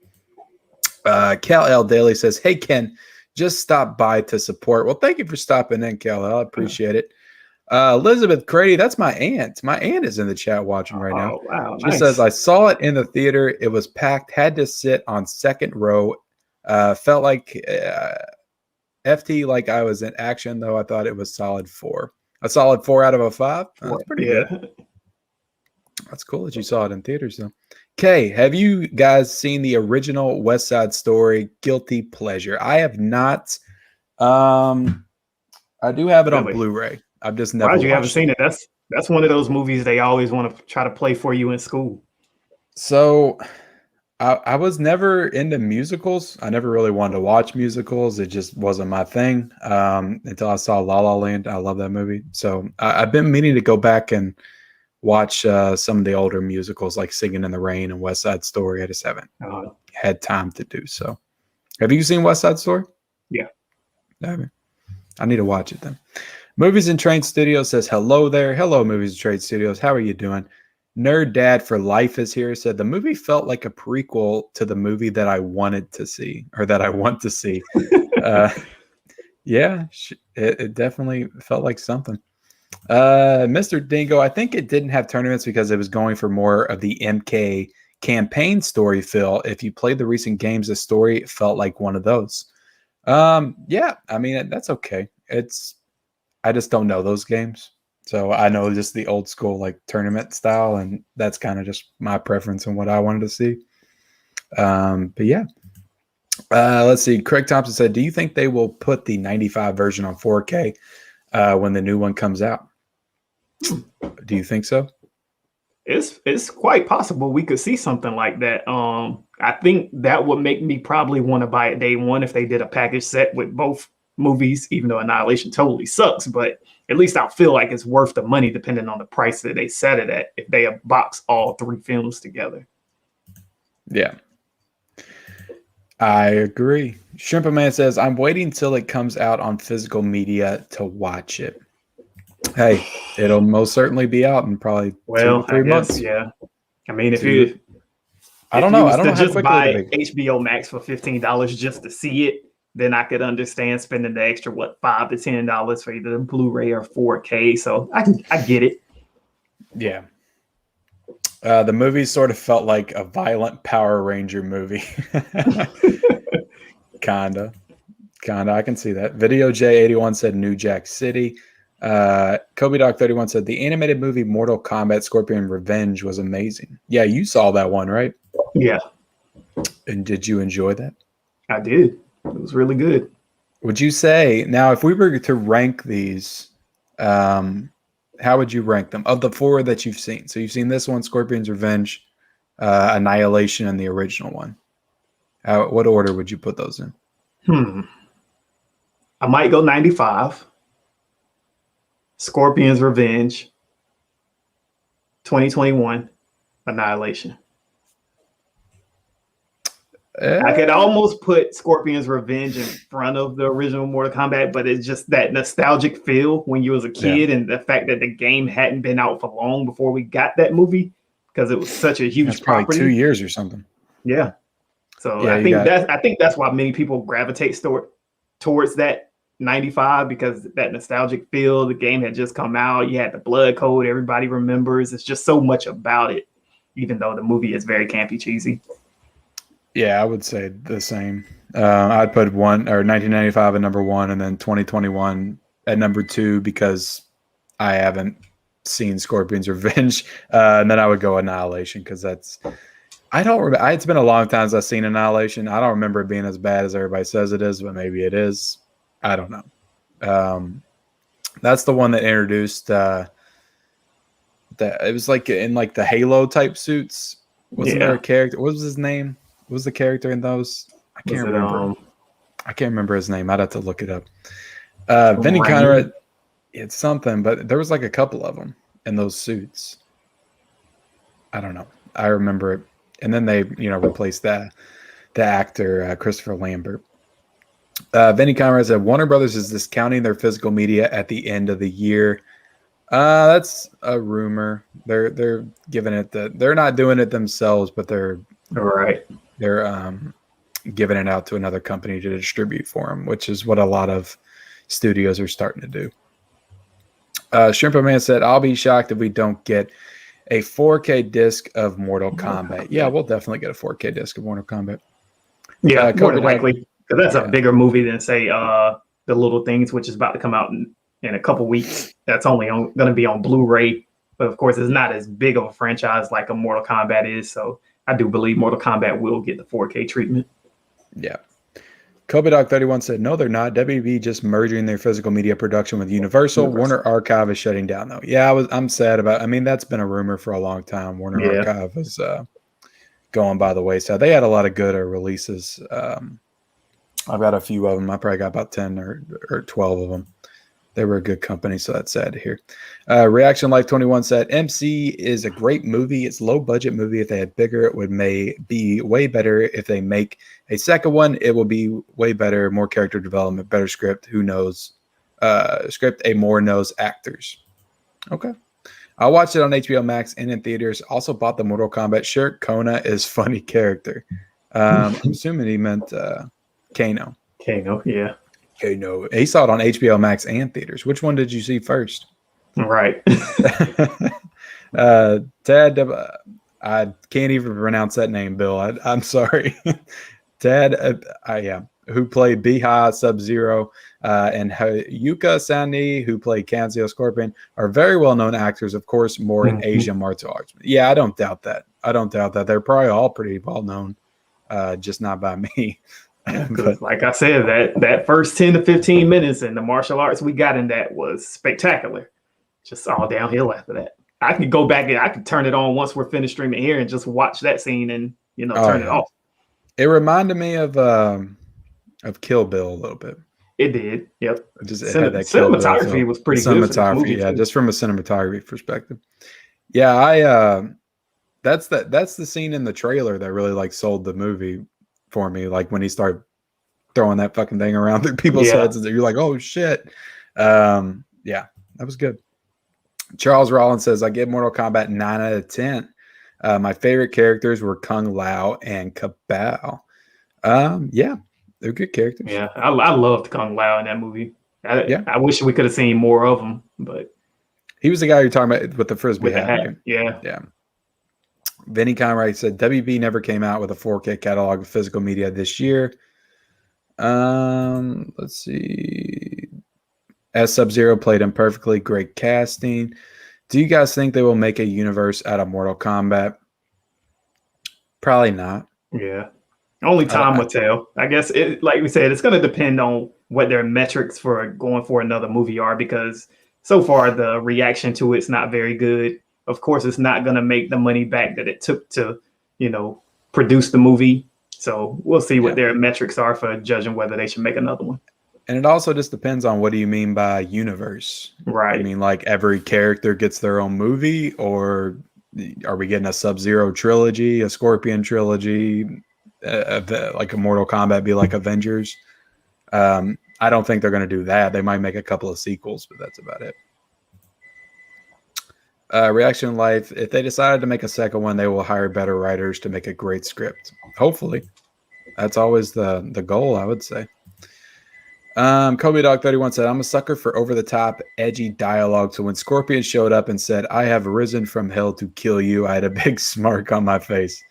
Cal L. Daly says, hey, Ken, just stop by to support. Well, thank you for stopping in, Cal L. I appreciate it. Elizabeth Grady, that's my aunt. My aunt is in the chat watching right now. Wow, she says, I saw it in the theater. It was packed, had to sit on second row. Felt like FT like I was in action, though I thought it was solid 4. A solid 4 out of a 5. That's pretty good. That's cool that you saw it in theaters, though. Kay, have you guys seen the original West Side Story Guilty Pleasure? I have not. I do have it on Blu-ray. I've just never. You haven't seen it? That's one of those movies they always want to try to play for you in school. So, I was never into musicals. I never really wanted to watch musicals. It just wasn't my thing until I saw La La Land. I love that movie. So I've been meaning to go back and watch some of the older musicals like Singing in the Rain and West Side Story. I just haven't had time to do so. Have you seen West Side Story? Yeah. I need to watch it then. Movies and Train Studios says, hello there. Hello, Movies and Train Studios. How are you doing? Nerd Dad for Life is here. Said the movie felt like a prequel to the movie that I wanted to see, or that I want to see. Yeah, it definitely felt like something. Mr. Dingo, I think it didn't have tournaments because it was going for more of the MK campaign story feel. If you played the recent games, the story felt like one of those. Yeah, I mean, that's okay. I just don't know those games. So I know just the old school like tournament style, and that's kind of just my preference and what I wanted to see. But yeah. Let's see. Craig Thompson said, do you think they will put the 95 version on 4K when the new one comes out? Do you think so? It's quite possible we could see something like that. I think that would make me probably want to buy it day one if they did a package set with both movies, even though Annihilation totally sucks, but at least I'll feel like it's worth the money depending on the price that they set it at if they box all 3 films together. Yeah. I agree. Shrimperman says, I'm waiting till it comes out on physical media to watch it. Hey, it'll most certainly be out in probably 2 to 3 months. Yeah. I mean, I don't know. Just buy HBO Max for $15 just to see it, then I could understand spending the extra, $5 to $10 for either Blu-ray or 4K. So I get it. Yeah. The movie sort of felt like a violent Power Ranger movie. Kinda. I can see that. Video J81 said New Jack City. Kobe Doc 31 said the animated movie Mortal Kombat Scorpion Revenge was amazing. Yeah, you saw that one, right? Yeah. And did you enjoy that? I did. It was really good. Would you say, now if we were to rank these, how would you rank them of the 4 that you've seen? So you've seen this one, Scorpion's Revenge, Annihilation, and the original one. What order would you put those in? I might go 95. Scorpion's Revenge, 2021, Annihilation. I could almost put Scorpion's Revenge in front of the original Mortal Kombat, but it's just that nostalgic feel when you was a kid, and the fact that the game hadn't been out for long before we got that movie because it was such a huge property. Probably 2 years or something. Yeah. So I think that's why many people gravitate towards that 95, because that nostalgic feel. The game had just come out. You had the blood code everybody remembers. It's just so much about it even though the movie is very campy, cheesy. Yeah, I would say the same. I'd put 1995 at number 1, and then 2021 at number 2 because I haven't seen Scorpion's Revenge, and then I would go Annihilation because that's. I don't remember. It's been a long time since I've seen Annihilation. I don't remember it being as bad as everybody says it is, but maybe it is. I don't know. That's the one that introduced it was like in like the Halo type suits. Wasn't there a character? What was his name? What was the character in those? I can't remember. I can't remember his name. I'd have to look it up. Vinny Conrad. It's something, but there was like a couple of them in those suits. I don't know. I remember it. And then they, replaced the actor, Christopher Lambert. Vinny Conrad said, Warner Brothers is discounting their physical media at the end of the year. That's a rumor. They're giving it they're not doing it themselves, but they're giving it out to another company to distribute for them, which is what a lot of studios are starting to do. Shrimpo Man said, I'll be shocked if we don't get a 4K disc of Mortal Kombat. Yeah, we'll definitely get a 4K disc of Mortal Kombat. Yeah, more than likely. Because that's a bigger movie than, say, The Little Things, which is about to come out in a couple weeks. That's only going to be on Blu-ray. But, of course, it's not as big of a franchise like a Mortal Kombat is. So I do believe Mortal Kombat will get the 4K treatment. Yeah. Kobe Dog 31 said, no, they're not. WB just merging their physical media production with Universal. Warner Archive is shutting down, though. Yeah, I'm sad about it. I mean, that's been a rumor for a long time. Warner Archive is going by the wayside. They had a lot of good releases. I've got a few of them. I probably got about 10 or 12 of them. They were a good company, so that's sad to hear. Reaction Life 21 said, MC is a great movie. It's a low-budget movie. If they had bigger, it would be way better. If they make a second one, it will be way better, more character development, better script. Who knows? More knows actors. Okay. I watched it on HBO Max and in theaters. Also bought the Mortal Kombat shirt. Kona is funny character. I'm assuming he meant Kano. Kano, yeah. Kano. He saw it on HBO Max and theaters. Which one did you see first? Right. Tad, I can't even pronounce that name, Bill. I'm sorry. Tad, who played Biha Sub-Zero, and Yuka Sani, who played Kanzio Scorpion, are very well-known actors, of course, more in Asian martial arts. Yeah, I don't doubt that. They're probably all pretty well-known, just not by me. But, like I said, that first 10 to 15 minutes in the martial arts we got in that was spectacular. Just all downhill after that. I could go back and I could turn it on once we're finished streaming here and just watch that scene and turn it off. It reminded me of Kill Bill a little bit. It did. Yep. It had that cinematography was pretty good. Cinematography, yeah, just from a cinematography perspective. Yeah, that's the scene in the trailer that really sold the movie for me. Like when he started throwing that fucking thing around through people's heads, and you're like, oh shit. Yeah, that was good. Charles Rollins says, I give Mortal Kombat 9 out of 10. My favorite characters were Kung Lao and Kabao. Yeah, they're good characters. Yeah, I loved Kung Lao in that movie. I wish we could have seen more of him, but he was the guy you're talking about with the frisbee hat. Right? Yeah. Vinny Conrad said, WB never came out with a 4K catalog of physical media this year. Let's see. S Sub-Zero played him perfectly. Great casting. Do you guys think they will make a universe out of Mortal Kombat? Probably not. Yeah. Only time will tell. I guess, like we said, it's going to depend on what their metrics for going for another movie are, because so far the reaction to it's not very good. Of course, it's not going to make the money back that it took to, produce the movie. So we'll see what their metrics are for judging whether they should make another one. And it also just depends on what do you mean by universe? Right. I mean, like every character gets their own movie, or are we getting a Sub-Zero trilogy, a Scorpion trilogy, like a Mortal Kombat be like Avengers? I don't think they're going to do that. They might make a couple of sequels, but that's about it. Reaction Life, if they decided to make a second one, they will hire better writers to make a great script. Hopefully. That's always the goal, I would say. Kobe Dog 31 said, I'm a sucker for over-the-top, edgy dialogue. So when Scorpion showed up and said, I have risen from hell to kill you, I had a big smirk on my face.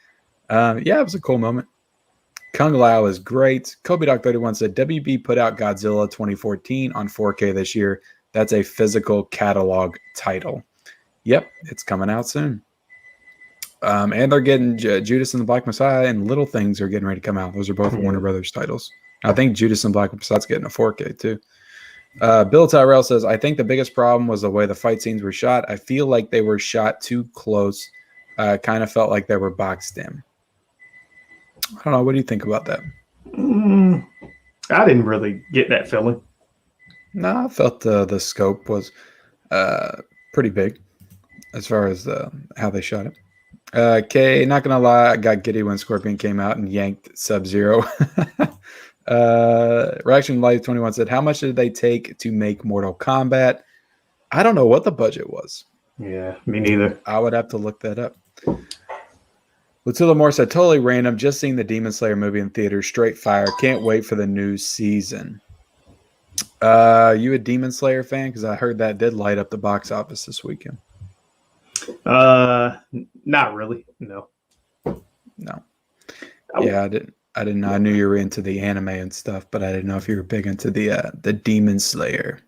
Yeah, it was a cool moment. Kung Lao is great. Kobe Dog 31 said, WB put out Godzilla 2014 on 4K this year. That's a physical catalog title. Yep, it's coming out soon. And they're getting Judas and the Black Messiah and Little Things are getting ready to come out. Those are both Warner Brothers titles. I think Judas and Black Messiah's getting a 4K too. Bill Tyrell says, I think the biggest problem was the way the fight scenes were shot. I feel like they were shot too close. Kind of felt like they were boxed in. I don't know. What do you think about that? I didn't really get that feeling. No, I felt the scope was pretty big as far as how they shot it. Kay, not gonna lie, I got giddy when Scorpion came out and yanked Sub-Zero. Reaction Life 21 said, how much did they take to make Mortal Kombat? I don't know what the budget was. Yeah, me neither. I would have to look that up. Lutula Moore said, totally random. Just seeing the Demon Slayer movie in theaters. Straight fire. Can't wait for the new season. You a Demon Slayer fan? Because I heard that did light up the box office this weekend. Not really. No. Yeah, I didn't know. I knew you were into the anime and stuff, but I didn't know if you were big into the Demon Slayer.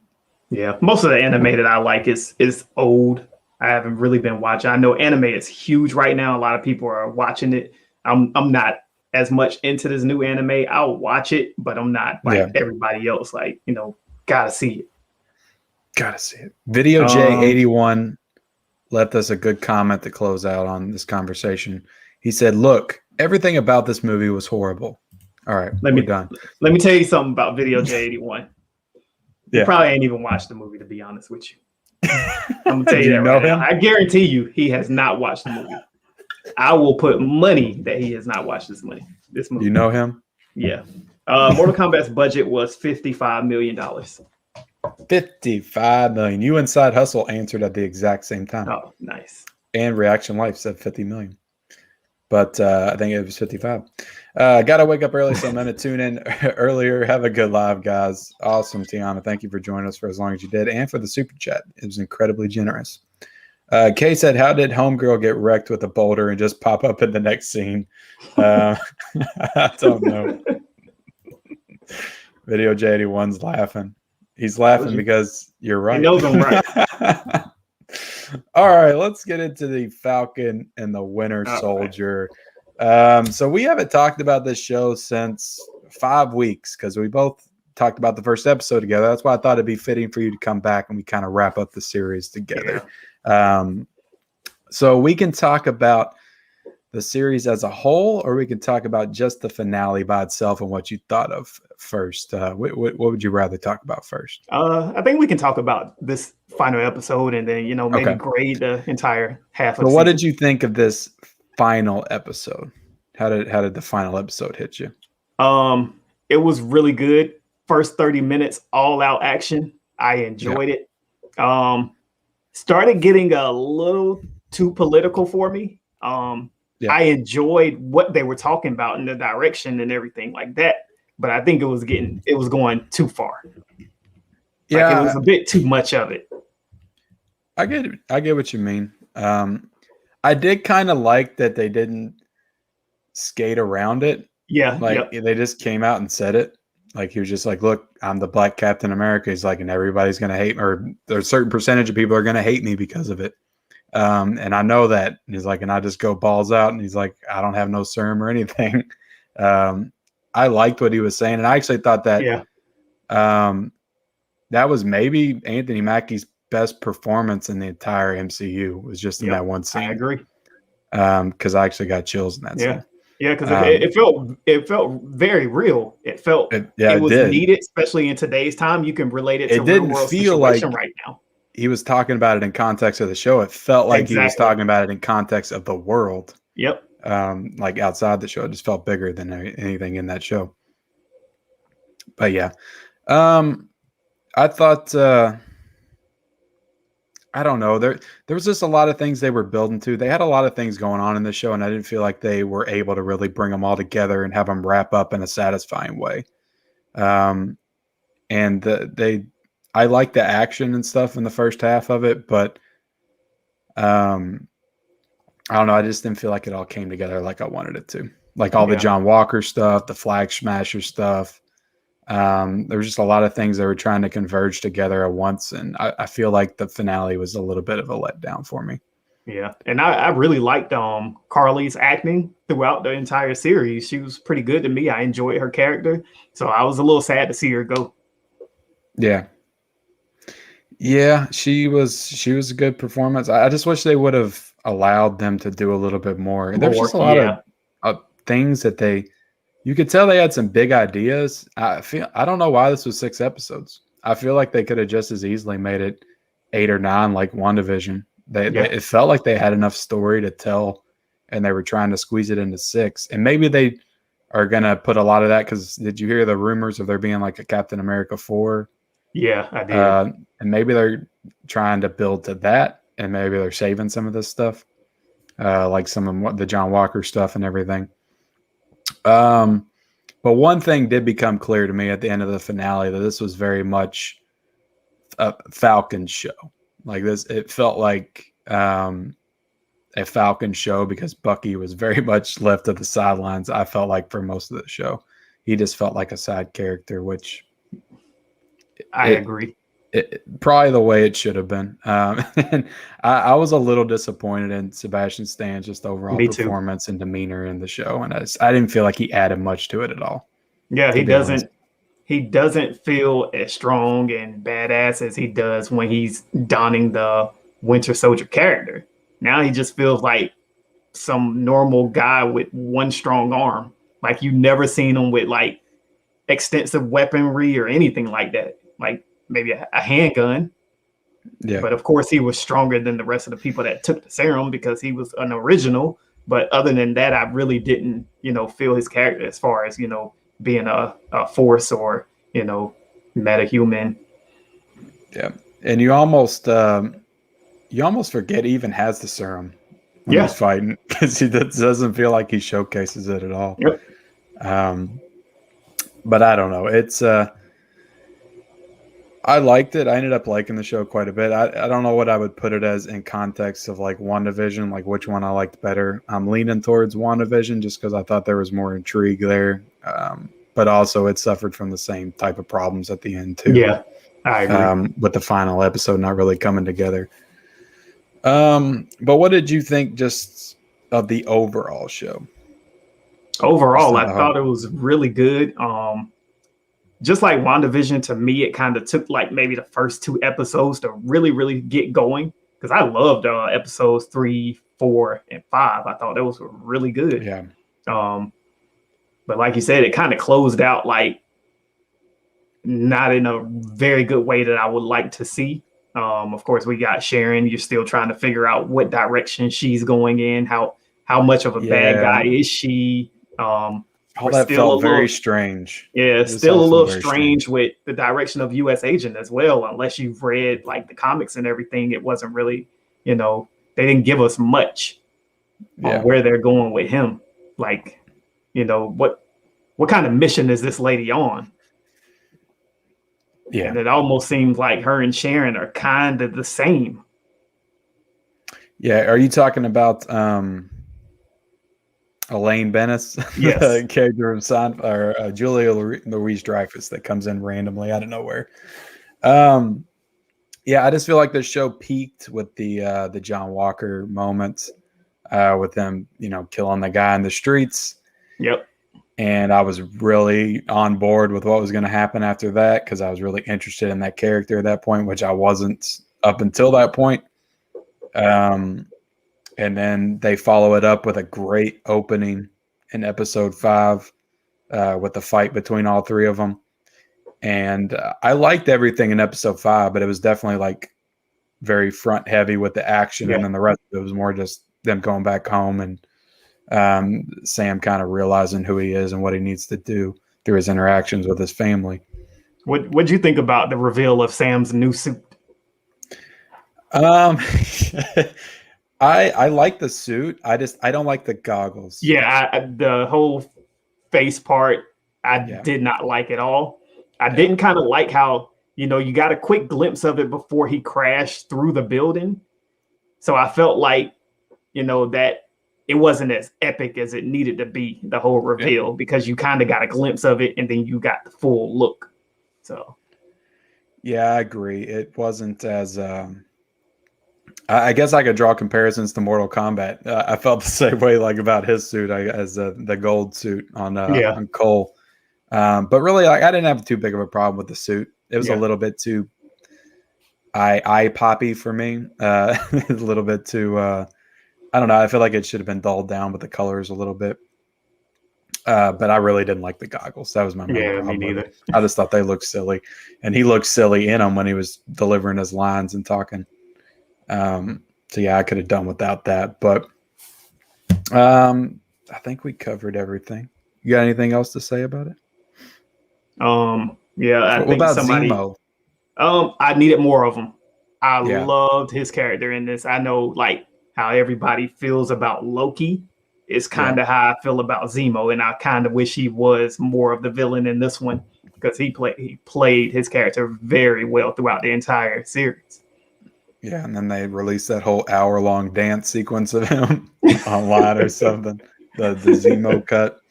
Yeah, most of the anime that I like is old. I haven't really been watching. I know anime is huge right now. A lot of people are watching it. I'm not as much into this new anime. I'll watch it, but I'm not like everybody else. Like, gotta see it. Gotta see it. Video J81 left us a good comment to close out on this conversation. He said, look, everything about this movie was horrible. All right, we're done. Let me tell you something about Video J81. You probably ain't even watched the movie, to be honest with you. I'm gonna tell you that right now. I guarantee you he has not watched the movie. I will put money that he has not watched this movie. You know him? Yeah. Mortal Kombat's budget was $55 million. $55 million. You Inside Hustle answered at the exact same time. Oh, nice. And Reaction Life said 50 million. But I think it was 55. Got to wake up early, so I'm going to tune in earlier. Have a good live, guys. Awesome, Tiana. Thank you for joining us for as long as you did and for the super chat. It was incredibly generous. Kay said, how did Homegirl get wrecked with a boulder and just pop up in the next scene? I don't know. Video J81's laughing. He's laughing because you're right. He knows I'm right. All right, let's get into the Falcon and the Winter Soldier. So we haven't talked about this show since 5 weeks because we both talked about the first episode together. That's why I thought it'd be fitting for you to come back and we kind of wrap up the series together. Yeah. So we can talk about the series as a whole, or we can talk about just the finale by itself and what you thought of first. What would you rather talk about first? I think we can talk about this final episode and then, maybe grade the entire half of So what did you think of this final episode? How did the final episode hit you? It was really good. First 30 minutes, all out action. I enjoyed it. Started getting a little too political for me. I enjoyed what they were talking about in the direction and everything like that, but I think it was going too far. It was a bit too much of it. I get what you mean. I did kind of like that they didn't skate around it. Yeah. They just came out and said it. Like, he was just like, look, I'm the Black Captain America. He's like, and everybody's going to hate me, or there's a certain percentage of people are going to hate me because of it. And I know that. And he's like, and I just go balls out. And he's like, I don't have no serum or anything. I liked what he was saying. And I actually thought that that was maybe Anthony Mackie's best performance in the entire MCU was just in that one scene. I agree. Because I actually got chills in that scene. Yeah, because it felt very real. It felt it was needed, especially in today's time. You can relate it to real world situation right now. He was talking about it in context of the show. It felt like he was talking about it in context of the world. Yep. Like outside the show, it just felt bigger than anything in that show. But yeah, I thought I don't know. There was just a lot of things they were building to. They had a lot of things going on in the show, and I didn't feel like they were able to really bring them all together and have them wrap up in a satisfying way. And and I like the action and stuff in the first half of it, but I don't know. I just didn't feel like it all came together like I wanted it to. Like all the John Walker stuff, the Flag Smasher stuff. There was just a lot of things that were trying to converge together at once, and I feel like the finale was a little bit of a letdown for me. Yeah, and I really liked Carly's acting throughout the entire series. She was pretty good to me. I enjoyed her character, so I was a little sad to see her go. Yeah. Yeah, she was a good performance. I just wish they would have allowed them to do a little bit more. There's just a lot of things that you could tell they had some big ideas. I don't know why this was 6 episodes. I feel like they could have just as easily made it 8 or 9 like WandaVision. It felt like they had enough story to tell, and they were trying to squeeze it into 6. And maybe they are going to put a lot of that, because did you hear the rumors of there being like a Captain America 4? Yeah, I did. And maybe they're trying to build to that, and maybe they're saving some of this stuff, like some of the John Walker stuff and everything. But one thing did become clear to me at the end of the finale, that this was very much a Falcon show. Like this, it felt like a Falcon show, because Bucky was very much left to the sidelines. I felt like for most of the show, he just felt like a side character, which I agree. Probably the way it should have been. And I was a little disappointed in Sebastian Stan's just overall performance and demeanor in the show, and I didn't feel like he added much to it at all. Yeah, he doesn't. He doesn't feel as strong and badass as he does when he's donning the Winter Soldier character. Now he just feels like some normal guy with one strong arm. Like you never seen him with like extensive weaponry or anything like that. Like maybe a handgun. Yeah. But of course he was stronger than the rest of the people that took the serum, because he was an original. But other than that, I really didn't, feel his character as far as, being a force or, metahuman. Yeah. And you almost forget he even has the serum when he's fighting, because he doesn't feel like he showcases it at all. Yep. But I don't know. It's I liked it. I ended up liking the show quite a bit. I don't know what I would put it as in context of like WandaVision, like which one I liked better. I'm leaning towards WandaVision just because I thought there was more intrigue there. But also it suffered from the same type of problems at the end too. Yeah, I agree. With the final episode not really coming together. But what did you think just of the overall show? Overall, I thought it was really good. Just like WandaVision, to me, it kind of took like maybe the first 2 episodes to really, really get going. Because I loved episodes 3, 4, and 5. I thought those were really good. Yeah. But like you said, it kind of closed out like not in a very good way that I would like to see. Of course, we got Sharon. You're still trying to figure out what direction she's going in. How much of a bad guy is she? All that felt very strange. Yeah, still a little strange with the direction of U.S. Agent as well. Unless you've read like the comics and everything, it wasn't really, they didn't give us much on where they're going with him. Like, what kind of mission is this lady on? Yeah. And it almost seems like her and Sharon are kind of the same. Yeah. Are you talking about Elaine Bennis? Yes. The character of Julia Louis-Dreyfus that comes in randomly out of nowhere. Yeah, I just feel like the show peaked with the John Walker moments, with them, killing the guy in the streets. Yep. And I was really on board with what was going to happen after that, because I was really interested in that character at that point, which I wasn't up until that point. And then they follow it up with a great opening in episode 5 with the fight between all 3 of them. And I liked everything in episode 5, but it was definitely like very front heavy with the action. And then the rest of it was more just them going back home and Sam kind of realizing who he is and what he needs to do through his interactions with his family. What'd you think about the reveal of Sam's new suit? I like the suit. I don't like the goggles. Yeah, the whole face part I did not like at all. I didn't kind of like how, you got a quick glimpse of it before he crashed through the building. So I felt like, that it wasn't as epic as it needed to be, the whole reveal, because you kind of got a glimpse of it and then you got the full look. So. Yeah, I agree. It wasn't as, I guess I could draw comparisons to Mortal Kombat. I felt the same way, like about his suit, as the gold suit on Cole. But really, like, I didn't have too big of a problem with the suit. It was a little bit too eye poppy for me. A little bit too. I don't know. I feel like it should have been dulled down with the colors a little bit. But I really didn't like the goggles. That was my main problem. Me neither. I just thought they looked silly, and he looked silly in them when he was delivering his lines and talking. So yeah, I could have done without that. But I think we covered everything. You got anything else to say about it? I what think about somebody. Zemo? I needed more of him. I loved his character in this. I know, like, how everybody feels about Loki. It's kind of how I feel about Zemo, and I kind of wish he was more of the villain in this one, because he played his character very well throughout the entire series. Yeah, and then they released that whole hour-long dance sequence of him online or something. The Zemo cut.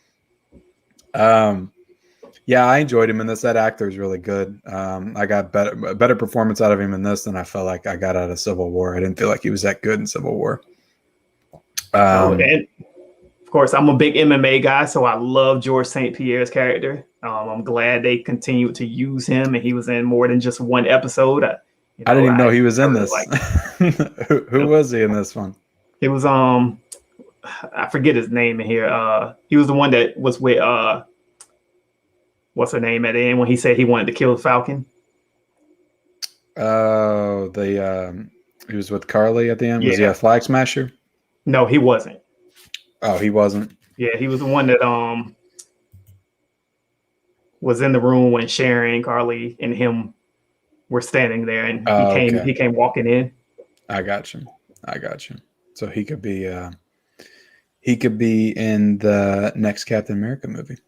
Yeah, I enjoyed him in this. That actor is really good. I got better performance out of him in this than I felt like I got out of Civil War. I didn't feel like he was that good in Civil War. And of course, I'm a big MMA guy, so I love George St. Pierre's character. I'm glad they continued to use him, and he was in more than just one episode. I didn't even know he was in this. Who was he in this one? He was I forget his name in here. He was the one that was with what's her name at the end when he said he wanted to kill the Falcon. Oh, he was with Carly at the end. Was he a flag smasher? No, he wasn't. Oh, he wasn't. Yeah, he was the one that was in the room when Sharon, Carly, and him were standing there, and he came walking in. I got you. So he could be in the next Captain America movie.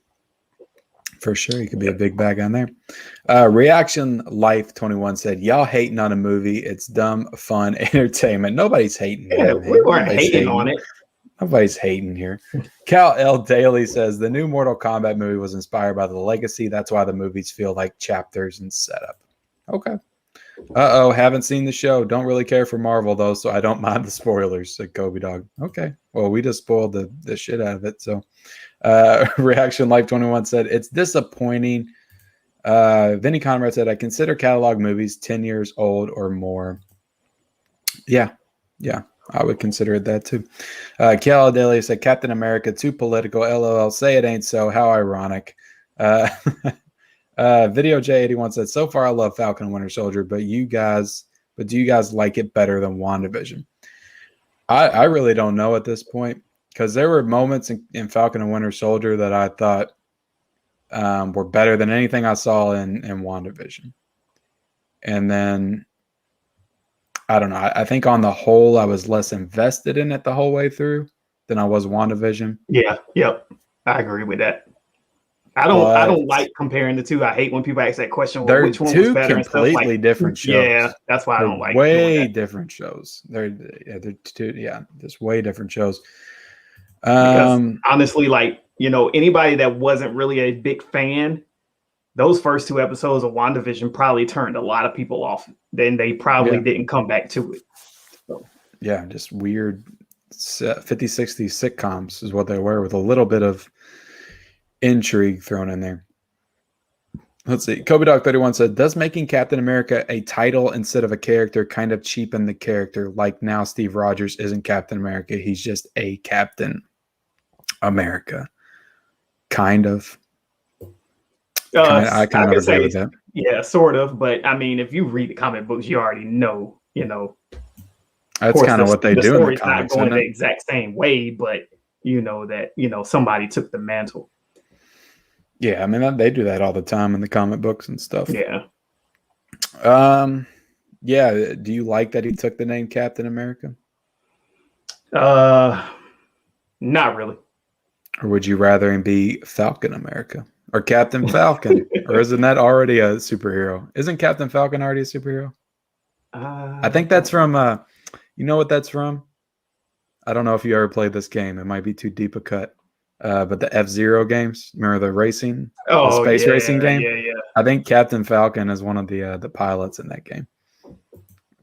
For sure, he could be a big bag on there. Reaction Life 21 said, "Y'all hating on a movie? It's dumb, fun, entertainment. Nobody's hating. Yeah, we weren't hating on it. Nobody's hating here." Cal L. Daly says the new Mortal Kombat movie was inspired by the legacy. That's why the movies feel like chapters and setup. Okay. Haven't seen the show. Don't really care for Marvel though, so I don't mind the spoilers, said Kobe Dog. Okay. Well, we just spoiled the shit out of it. So Reaction Life 21 said it's disappointing. Vinny Conrad said, I consider catalog movies 10 years old or more. Yeah, I would consider it that too. Cal Daly said Captain America too political. LOL. Say it ain't so. How ironic. Video J81 said, so far I love Falcon and Winter Soldier, but do you guys like it better than WandaVision? I really don't know at this point, because there were moments in Falcon and Winter Soldier that I thought were better than anything I saw in WandaVision. And then, I don't know. I think on the whole, I was less invested in it the whole way through than I was WandaVision. Yeah, yep. I agree with that. I don't like comparing the two. I hate when people ask that question. Well, which one was better? They're two completely different shows. Yeah, that's why I don't like way different shows. They're two. Yeah, just way different shows. Because honestly, like, anybody that wasn't really a big fan, those first two episodes of WandaVision probably turned a lot of people off. Then they probably didn't come back to it. So. Yeah, just weird 50s, 60s sitcoms is what they were, with a little bit of intrigue thrown in there. Let's see. Kobe Dog 31 said, does making Captain America a title instead of a character kind of cheapen the character? Like now Steve Rogers isn't Captain America. He's just a Captain America. Kind of. I kind of agree with that. Yeah, sort of. But I mean, if you read the comic books, you already know, That's kind of what they do in the comics. Not going the exact same way, but somebody took the mantle. Yeah, I mean, they do that all the time in the comic books and stuff. Yeah. Yeah. Do you like that he took the name Captain America? Not really. Or would you rather him be Falcon America? or Captain Falcon, or isn't that already a superhero? Isn't Captain Falcon already a superhero? I think that's from. You know what that's from? I don't know if you ever played this game. It might be too deep a cut. But the F-Zero games, remember the space racing game? Yeah. I think Captain Falcon is one of the pilots in that game. I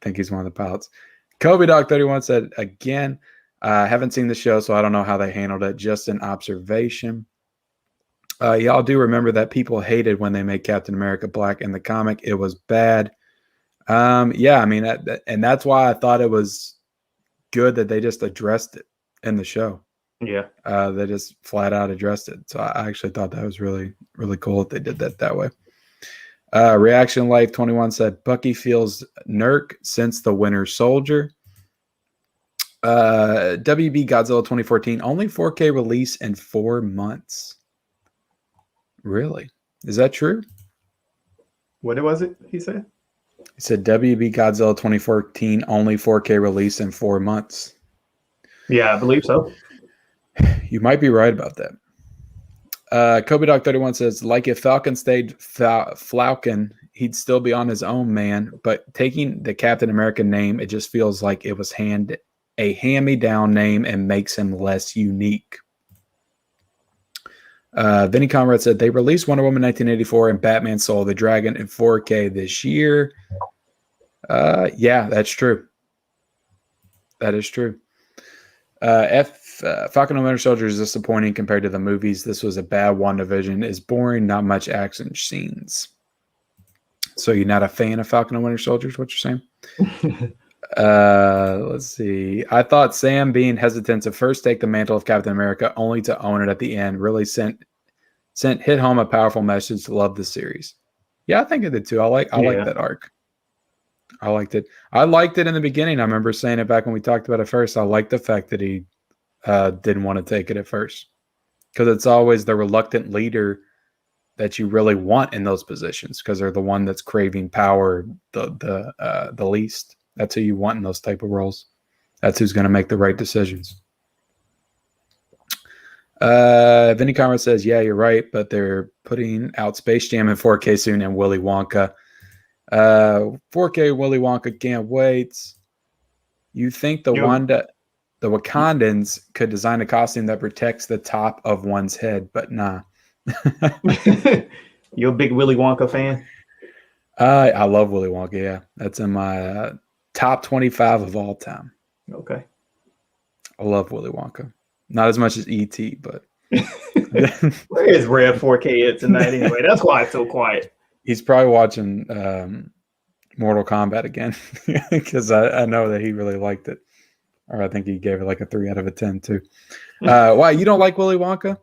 think he's one of the pilots. Kobe Dog 31 said, again, I haven't seen the show, so I don't know how they handled it. Just an observation. Y'all do remember that people hated when they made Captain America black in the comic. It was bad. Yeah, I mean, and that's why I thought it was good that they just addressed it in the show. Yeah. They just flat out addressed it. So I actually thought that was really, really cool that they did that way. Reaction Life 21 said, Bucky feels Nurk since the Winter Soldier. WB Godzilla 2014, only 4K release in 4 months. Really? Is that true? What was it he said? He said WB Godzilla 2014, only 4K release in 4 months. Yeah, I believe so. You might be right about that. Kobe Dog 31 says, like if Falcon stayed Falcon, he'd still be on his own, man. But taking the Captain America name, it just feels like it was a hand-me-down name and makes him less unique. Vinny Conrad said, they released Wonder Woman 1984 and Batman Soul of the Dragon in 4K this year. Yeah, that's true. That is true. Falcon and Winter Soldier is disappointing compared to the movies. This was a bad WandaVision. It's boring, not much action scenes. So you're not a fan of Falcon and Winter Soldier is what you're saying? Let's see. I thought Sam being hesitant to first take the mantle of Captain America only to own it at the end really hit home a powerful message to love the series. Yeah, I think it did too. I like that arc. I liked it. I liked it in the beginning. I remember saying it back when we talked about it first. I liked the fact that he didn't want to take it at first, because it's always the reluctant leader that you really want in those positions, because they're the one that's craving power the least. That's who you want in those type of roles. That's who's going to make the right decisions. Vinny Conrad says, yeah, you're right, but they're putting out Space Jam in 4K soon and Willy Wonka. 4K Willy Wonka, can't wait. You think the Wakandans could design a costume that protects the top of one's head, but nah. You're a big Willy Wonka fan? I love Willy Wonka, yeah. That's in my top 25 of all time. Okay. I love Willy Wonka. Not as much as E.T., but... Where is Red 4K tonight anyway? That's why it's so quiet. He's probably watching Mortal Kombat again, because I know that he really liked it. Or I think he gave it like a 3 out of 10 too. Why, you don't like Willy Wonka?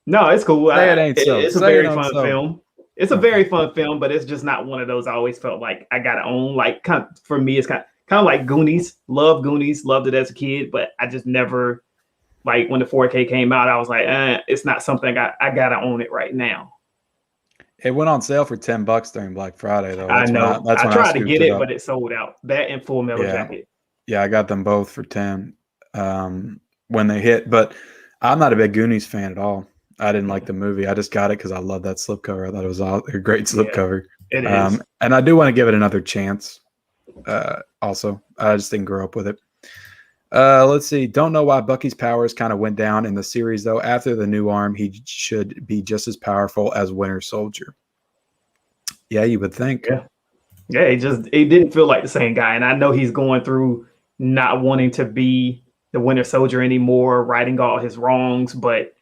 No, it's cool. It's a very fun film. It's a very fun film, but it's just not one of those I always felt like I gotta own. Like, for me, it's kind of like Goonies. Loved it as a kid, but I just never, like, when the 4K came out, I was like, it's not something I gotta own it right now. It went on sale for $10 during Black Friday, though. I know. I tried to get it, but it sold out. That and Full Metal Jacket. Yeah, I got them both for 10 when they hit. But I'm not a big Goonies fan at all. I didn't like the movie. I just got it because I love that slipcover. I thought it was a great slipcover. It is. And I do want to give it another chance. Also, I just didn't grow up with it. Let's see. Don't know why Bucky's powers kind of went down in the series, though. After the new arm, he should be just as powerful as Winter Soldier. Yeah, you would think. Yeah, it didn't feel like the same guy. And I know he's going through not wanting to be the Winter Soldier anymore, righting all his wrongs, but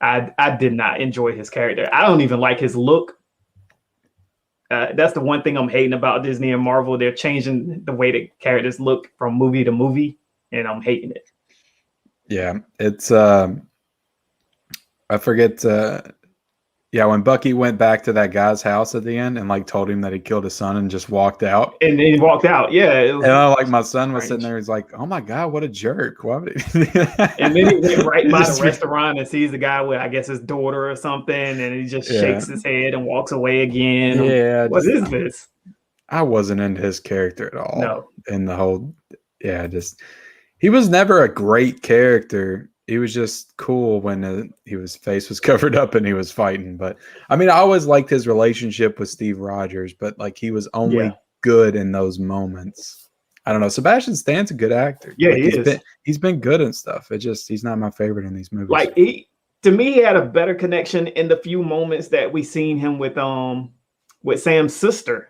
I did not enjoy his character. I don't even like his look. That's the one thing I'm hating about Disney and Marvel. They're changing the way the characters look from movie to movie, and I'm hating it. Yeah, it's I forget. Yeah, when Bucky went back to that guy's house at the end and like told him that he killed his son and just walked out. And then he walked out. Yeah. And like my son was sitting there. He's like, "Oh my God, what a jerk!" Why would he? And then he went right by the restaurant and sees the guy with, I guess, his daughter or something, and he just shakes his head and walks away again. Yeah. What is this? I wasn't into his character at all. No. And the whole, he was never a great character. he was just cool when his face was covered up and he was fighting. But I mean, I always liked his relationship with Steve Rogers, but like he was only good in those moments. I don't know. Sebastian Stan's a good actor. Yeah, like he is. He's been good and stuff. He's not my favorite in these movies. Like to me, he had a better connection in the few moments that we seen him with Sam's sister.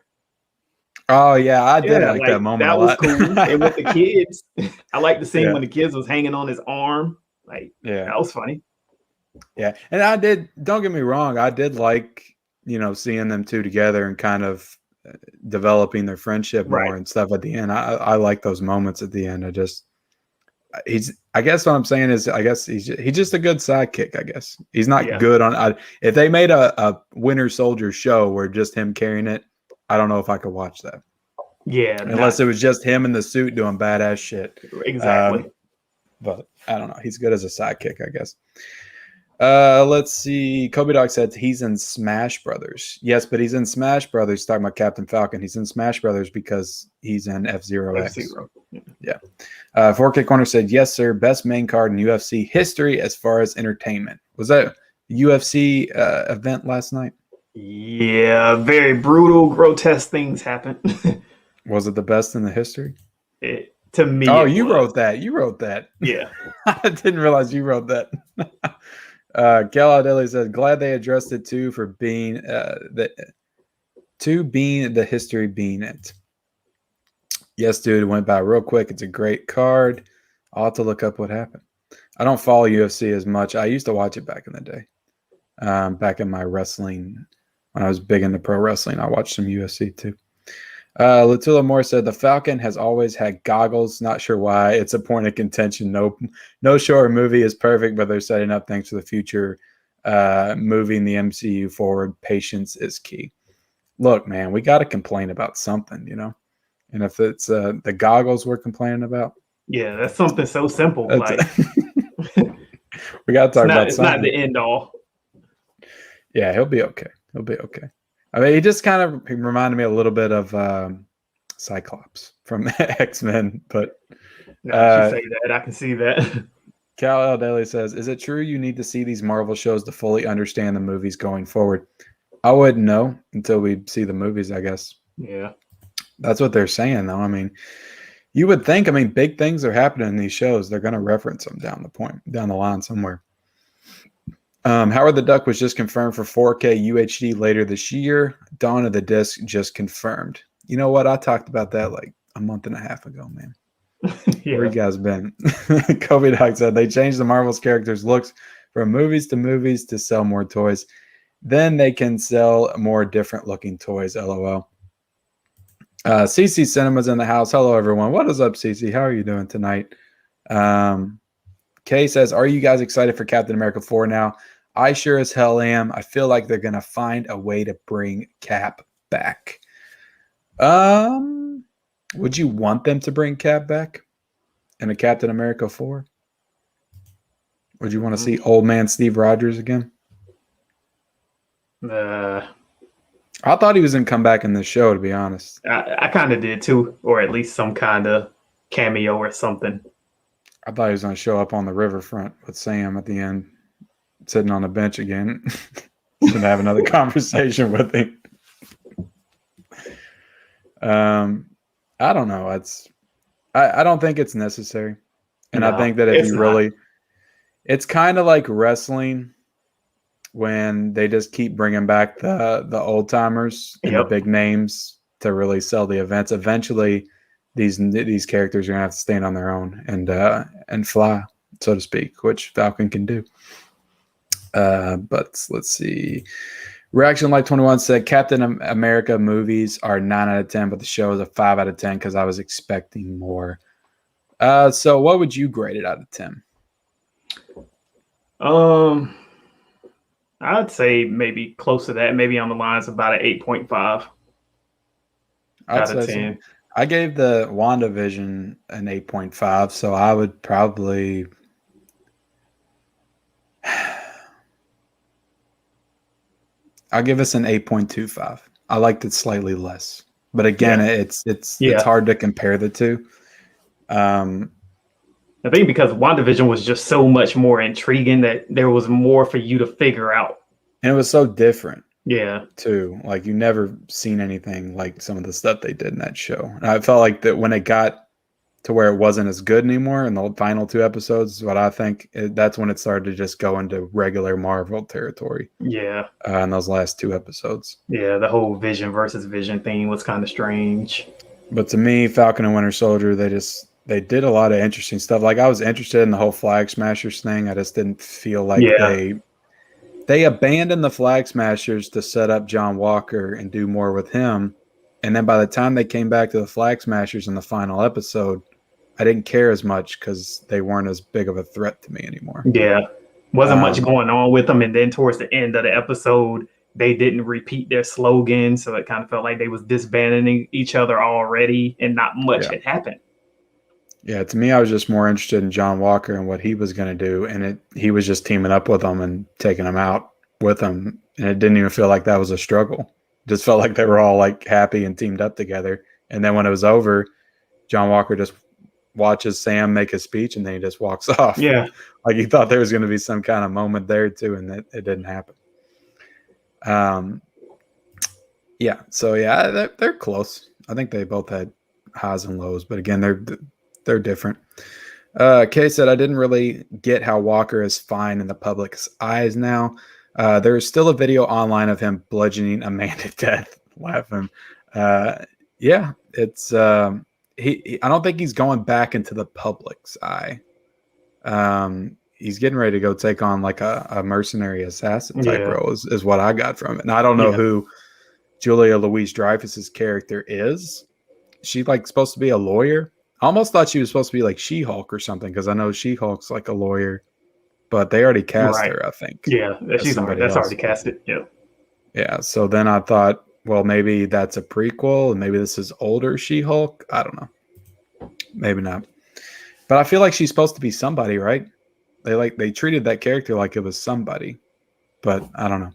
Oh yeah, I did like that moment. That was cool. And with the kids, I like the scene when the kids was hanging on his arm. Like, that was funny. Yeah, and I did. Don't get me wrong. I did like seeing them two together and kind of developing their friendship more and stuff at the end. I like those moments at the end. I guess what I'm saying is, I guess he's just a good sidekick. I guess he's not good on. If they made a Winter Soldier show where just him carrying it, I don't know if I could watch that. Yeah, unless it was just him in the suit doing badass shit. Exactly. But I don't know. He's good as a sidekick, I guess. Let's see. Kobe Dog said he's in Smash Brothers. Yes, but he's in Smash Brothers. Talking about Captain Falcon. He's in Smash Brothers because he's in F-Zero X. Yeah. 4K Corner said, yes, sir. Best main card in UFC history as far as entertainment. Was that a UFC event last night? Yeah, very brutal, grotesque things happened. Was it the best in the history? To me. Oh, you wrote that. You wrote that. Yeah. I didn't realize you wrote that. Cal Adeli says, glad they addressed it too for being the history being it. Yes, dude, it went by real quick. It's a great card. I'll have to look up what happened. I don't follow UFC as much. I used to watch it back in the day. Back in my wrestling, when I was big into pro wrestling, I watched some UFC too. Latula Moore said the Falcon has always had goggles. Not sure why. It's a point of contention. No show or movie is perfect, but they're setting up things for the future. Moving the MCU forward. Patience is key. Look, man, we got to complain about something, And if it's the goggles we're complaining about, yeah, that's something so simple. Like we got to talk about. It's not the end all. Yeah, he'll be okay. He'll be okay. I mean, he just kind of reminded me a little bit of Cyclops from X-Men, but you say that, I can see that. Cal L. Daly says, is it true you need to see these Marvel shows to fully understand the movies going forward? I wouldn't know until we see the movies, I guess. Yeah. That's what they're saying, though. I mean, you would think, big things are happening in these shows. They're going to reference them down the line somewhere. Howard the Duck was just confirmed for 4K UHD later this year. Dawn of the Disc just confirmed. You know what? I talked about that like a month and a half ago, man. Yeah. Where you guys been? Kobe Dog said they changed the Marvel's characters' looks from movies to sell more toys. Then they can sell more different looking toys. LOL. CC Cinema's in the house. Hello, everyone. What is up, CC? How are you doing tonight? Kay says, are you guys excited for Captain America 4 now? I sure as hell am. I feel like they're going to find a way to bring Cap back. Would you want them to bring Cap back in a Captain America 4? Would you want to see old man Steve Rogers again? I thought he was going to come back in the show, to be honest. I kind of did too, or at least some kind of cameo or something. I thought he was going to show up on the riverfront with Sam at the end, sitting on the bench again, and have another conversation with him. I don't know. I don't think it's necessary, and I think that if you really, it's kind of like wrestling when they just keep bringing back the old timers and the big names to really sell the events. Eventually, these characters are gonna have to stand on their own and fly, so to speak, which Falcon can do. But let's see. Reaction Light 21 said Captain America movies are 9 out of 10, but the show is a 5 out of 10 because I was expecting more. So what would you grade it out of 10? I'd say maybe close to that, maybe on the lines of about an 8.5 out of 10. So. I gave the WandaVision an 8.5, so I would probably I'll give us an 8.25. I liked it slightly less. But again, it's hard to compare the two. I think because WandaVision was just so much more intriguing that there was more for you to figure out. And it was so different. Yeah. Too. Like you never seen anything like some of the stuff they did in that show. And I felt like that when it got to where it wasn't as good anymore in the final 2 episodes, is what I think that's when it started to just go into regular Marvel territory. Yeah. In those last 2 episodes. Yeah, the whole Vision versus Vision thing was kind of strange. But to me, Falcon and Winter Soldier, they did a lot of interesting stuff. Like I was interested in the whole Flag Smashers thing. I just didn't feel like they abandoned the Flag Smashers to set up John Walker and do more with him. And then by the time they came back to the Flag Smashers in the final episode, I didn't care as much because they weren't as big of a threat to me anymore. Yeah. Wasn't much going on with them. And then towards the end of the episode, they didn't repeat their slogan. So it kind of felt like they was disbanding each other already and not much had happened. Yeah, to me, I was just more interested in John Walker and what he was going to do. And he was just teaming up with them and taking them out with him. And it didn't even feel like that was a struggle. It just felt like they were all like happy and teamed up together. And then when it was over, John Walker just watches Sam make a speech and then he just walks off. Yeah. Like he thought there was going to be some kind of moment there too. And it didn't happen. So they're close. I think they both had highs and lows, but again, they're different. Kay said, I didn't really get how Walker is fine in the public's eyes now. There is still a video online of him bludgeoning a man to death. Laughing. It's I don't think he's going back into the public's eye. He's getting ready to go take on like a mercenary assassin type role is what I got from it. And I don't know who Julia Louis-Dreyfus's character is. She like supposed to be a lawyer. I almost thought she was supposed to be like She-Hulk or something because I know She-Hulk's like a lawyer, but they already cast her, I think. Yeah, that's already casted. Yeah. Yeah. So then I thought, well, maybe that's a prequel and maybe this is older She-Hulk. I don't know. Maybe not. But I feel like she's supposed to be somebody, right? They treated that character like it was somebody, but I don't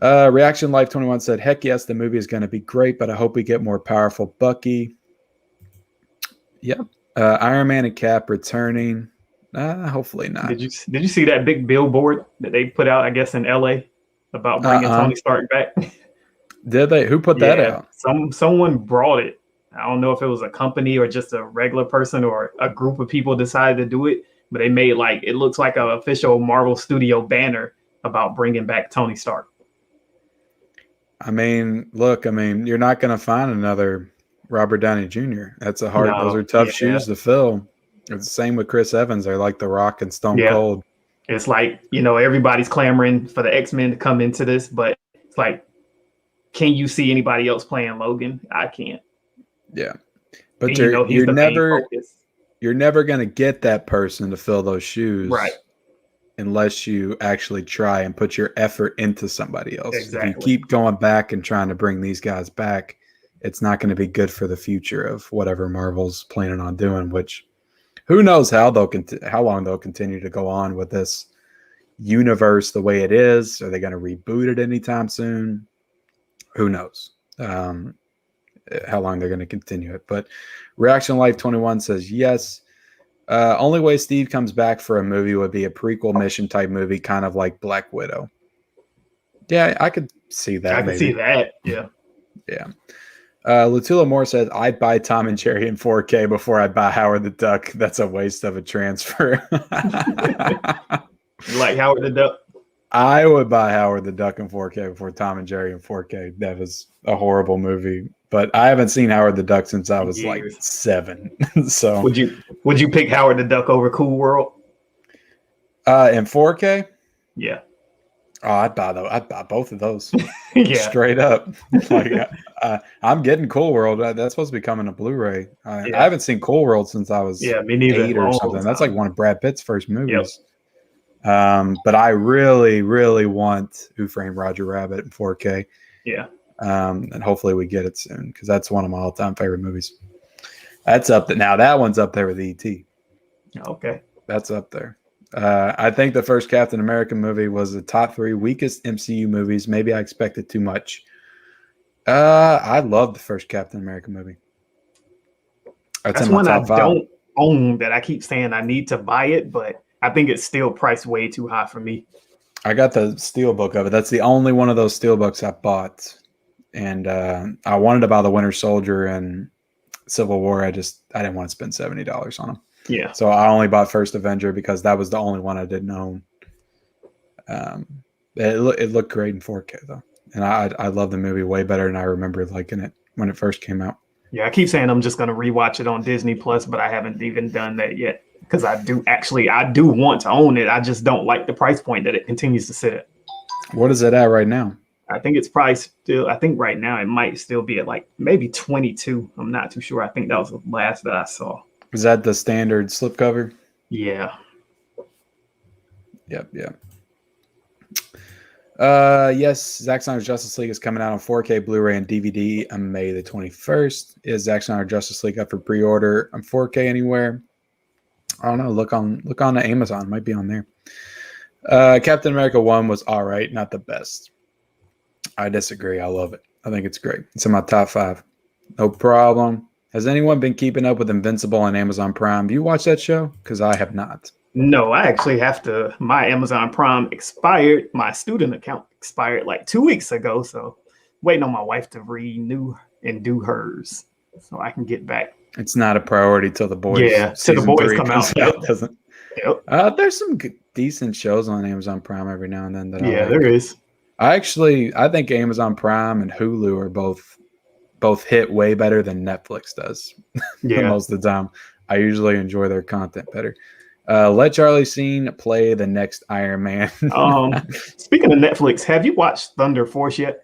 know. Reaction Life 21 said, heck yes, the movie is going to be great, but I hope we get more powerful Bucky. Yep. Iron Man and Cap returning. Hopefully not. Did you see that big billboard that they put out, I guess, in LA about bringing Tony Stark back? Did they? Who put that out? Someone brought it. I don't know if it was a company or just a regular person or a group of people decided to do it, but they made it looks like an official Marvel Studio banner about bringing back Tony Stark. I mean, look, you're not going to find another Robert Downey Jr. Those are tough shoes to fill. It's the same with Chris Evans. They're like The Rock and Stone Cold. It's like, everybody's clamoring for the X-Men to come into this, but it's like, can you see anybody else playing Logan? I can't. Yeah. But you're never going to get that person to fill those shoes. Right. Unless you actually try and put your effort into somebody else. Exactly. If you keep going back and trying to bring these guys back, it's not going to be good for the future of whatever Marvel's planning on doing, which who knows how long they'll continue to go on with this universe the way it is. Are they going to reboot it anytime soon? Who knows how long they're going to continue it. But Reaction Life 21 says, yes. Only way Steve comes back for a movie would be a prequel mission type movie, kind of like Black Widow. Yeah, I could see that. I could see that. Yeah. Yeah. Lutula Moore said, I'd buy Tom and Jerry in 4K before I'd buy Howard the Duck. That's a waste of a transfer. Like Howard the Duck? I would buy Howard the Duck in 4K before Tom and Jerry in 4K. That was a horrible movie. But I haven't seen Howard the Duck since I was like 7. So would you pick Howard the Duck over Cool World? In 4K? Yeah. Oh, I'd buy both of those. Yeah. Straight up. I'm getting Cool World. That's supposed to be coming to Blu-ray. I haven't seen Cool World since I was me neither. 8 or something. That's like one of Brad Pitt's first movies. Yep. But I really, really want Who Framed Roger Rabbit in 4K. Yeah. And hopefully we get it soon because that's one of my all-time favorite movies. That's up there. Now that one's up there with E.T. Okay. That's up there. I think the first Captain America movie was the top 3 weakest MCU movies. Maybe I expected too much. I love the first Captain America movie. That's one I own that I keep saying I need to buy it, but I think it's still priced way too high for me. I got the steelbook of it. That's the only one of those steelbooks I bought. And I wanted to buy the Winter Soldier and Civil War. I didn't want to spend $70 on them. Yeah. So I only bought First Avenger because that was the only one I didn't own. It looked great in 4K though. And I love the movie way better than I remember liking it when it first came out. Yeah, I keep saying I'm just going to rewatch it on Disney Plus, but I haven't even done that yet because I do want to own it. I just don't like the price point that it continues to sit at. What is it at right now? I think it's priced still. I think right now it might still be at like maybe 22. I'm not too sure. I think that was the last that I saw. Is that the standard slipcover? Yeah. Yep. Yes, Zack Snyder's Justice League is coming out on 4K, Blu-ray, and DVD on May the 21st. Is Zack Snyder's Justice League up for pre-order on 4K anywhere? I don't know. Look on Amazon. It might be on there. Captain America 1 was all right, not the best. I disagree. I love it. I think it's great. It's in my top 5. No problem. Has anyone been keeping up with Invincible on Amazon Prime? Do you watch that show? Because I have not. No, I actually have to. My Amazon Prime expired. My student account expired like 2 weeks ago. So waiting on my wife to renew and do hers so I can get back. It's not a priority till the boys. Yeah, till the boys come out. It doesn't. Yep. There's some decent shows on Amazon Prime every now and then. There is. I think Amazon Prime and Hulu are both hit way better than Netflix does. Yeah. Most of the time. I usually enjoy their content better. Let Charlie Sheen play the next Iron Man. Speaking of Netflix, have you watched Thunder Force yet?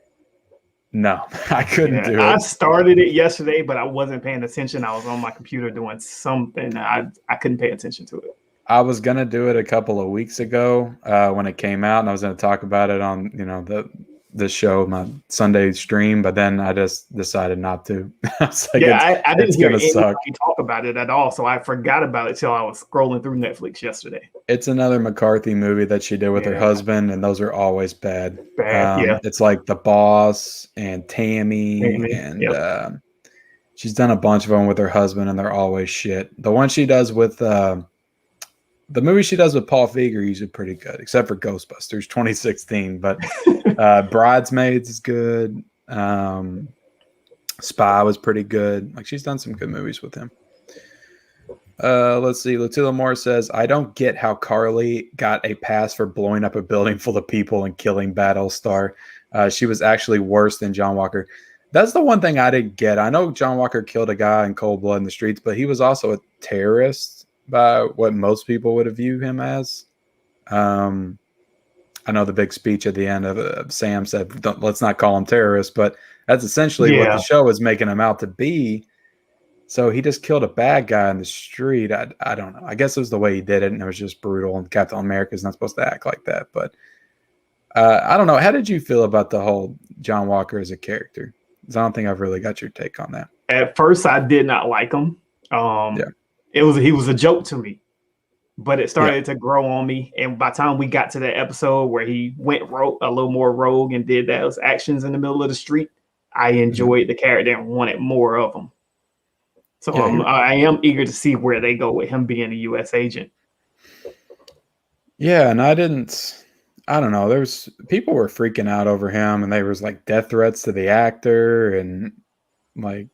No, I couldn't do it. I started it yesterday, but I wasn't paying attention. I was on my computer doing something. I couldn't pay attention to it. I was gonna do it a couple of weeks ago when it came out, and I was gonna talk about it on the show, my Sunday stream, but then I just decided not to. I was like, I didn't hear anybody talk about it at all, so I forgot about it till I was scrolling through Netflix yesterday. It's another McCarthy movie that she did with her husband, and those are always bad. It's like The Boss and Tammy, and she's done a bunch of them with her husband, and they're always shit. The one she does with the movie she does with Paul Feig are usually pretty good, except for Ghostbusters 2016. But Bridesmaids is good. Spy was pretty good. Like, she's done some good movies with him. Let's see. Latila Moore says, I don't get how Carly got a pass for blowing up a building full of people and killing Battlestar. She was actually worse than John Walker. That's the one thing I didn't get. I know John Walker killed a guy in cold blood in the streets, but he was also a terrorist by what most people would view him as. I know the big speech at the end of Sam said, let's not call him terrorists, but that's essentially what the show is making him out to be. So he just killed a bad guy in the street. I don't know. I guess it was the way he did it, and it was just brutal, and Captain America is not supposed to act like that. But I don't know. How did you feel about the whole John Walker as a character? Because I don't think I've really got your take on that. At first, I did not like him. He was a joke to me, but it started to grow on me. And by the time we got to that episode where he went a little more rogue and did those actions in the middle of the street, I enjoyed the character and wanted more of him. So I am eager to see where they go with him being a U.S. agent. Yeah, and I don't know. People were freaking out over him, and there was like death threats to the actor and like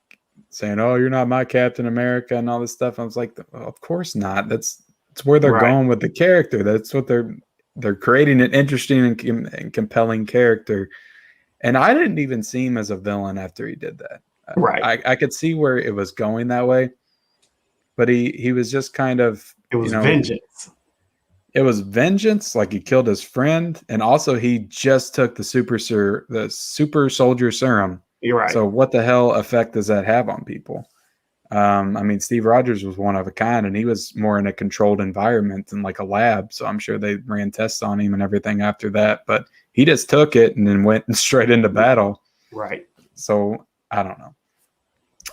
saying, "Oh, you're not my Captain America," and all this stuff. I was like, "Of course not. That's where they're going with the character. That's what they're creating an interesting and compelling character." And I didn't even see him as a villain after he did that. Right. I could see where it was going that way, but he was just kind of. It was vengeance. It was vengeance, like he killed his friend, and also he just took the super soldier serum. You're right. So what the hell effect does that have on people? I mean, Steve Rogers was one of a kind, and he was more in a controlled environment than like a lab. So I'm sure they ran tests on him and everything after that. But he just took it and then went straight into battle. Right. So I don't know.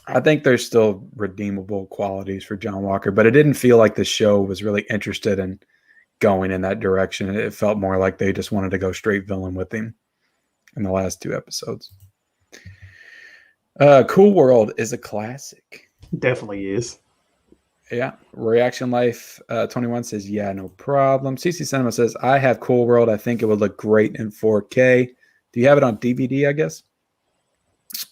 I think there's still redeemable qualities for John Walker, but it didn't feel like the show was really interested in going in that direction. It felt more like they just wanted to go straight villain with him in the last 2 episodes. Cool World is a classic. Definitely is. Yeah. Reaction Life 21 says, yeah, no problem. CC Cinema says, I have Cool World. I think it would look great in 4K. Do you have it on DVD, I guess?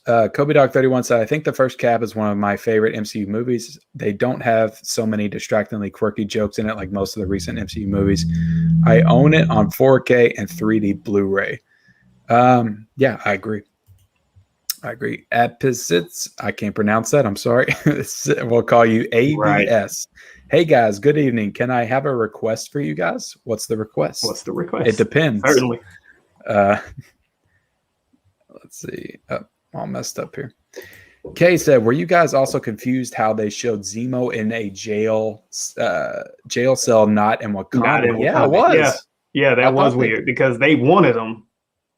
Kobe Dog 31 said, I think the first Cap is one of my favorite MCU movies. They don't have so many distractingly quirky jokes in it like most of the recent MCU movies. I own it on 4K and 3D Blu-ray. Yeah, I agree. Apposits, I can't pronounce that. I'm sorry. We'll call you ABS. Right. Hey guys, good evening. Can I have a request for you guys? What's the request? It depends. Certainly. Let's see. Oh, all messed up here. Kay said, were you guys also confused how they showed Zemo in a jail cell, not in Wakanda? Yeah, it was. Yeah, that was weird because they wanted him.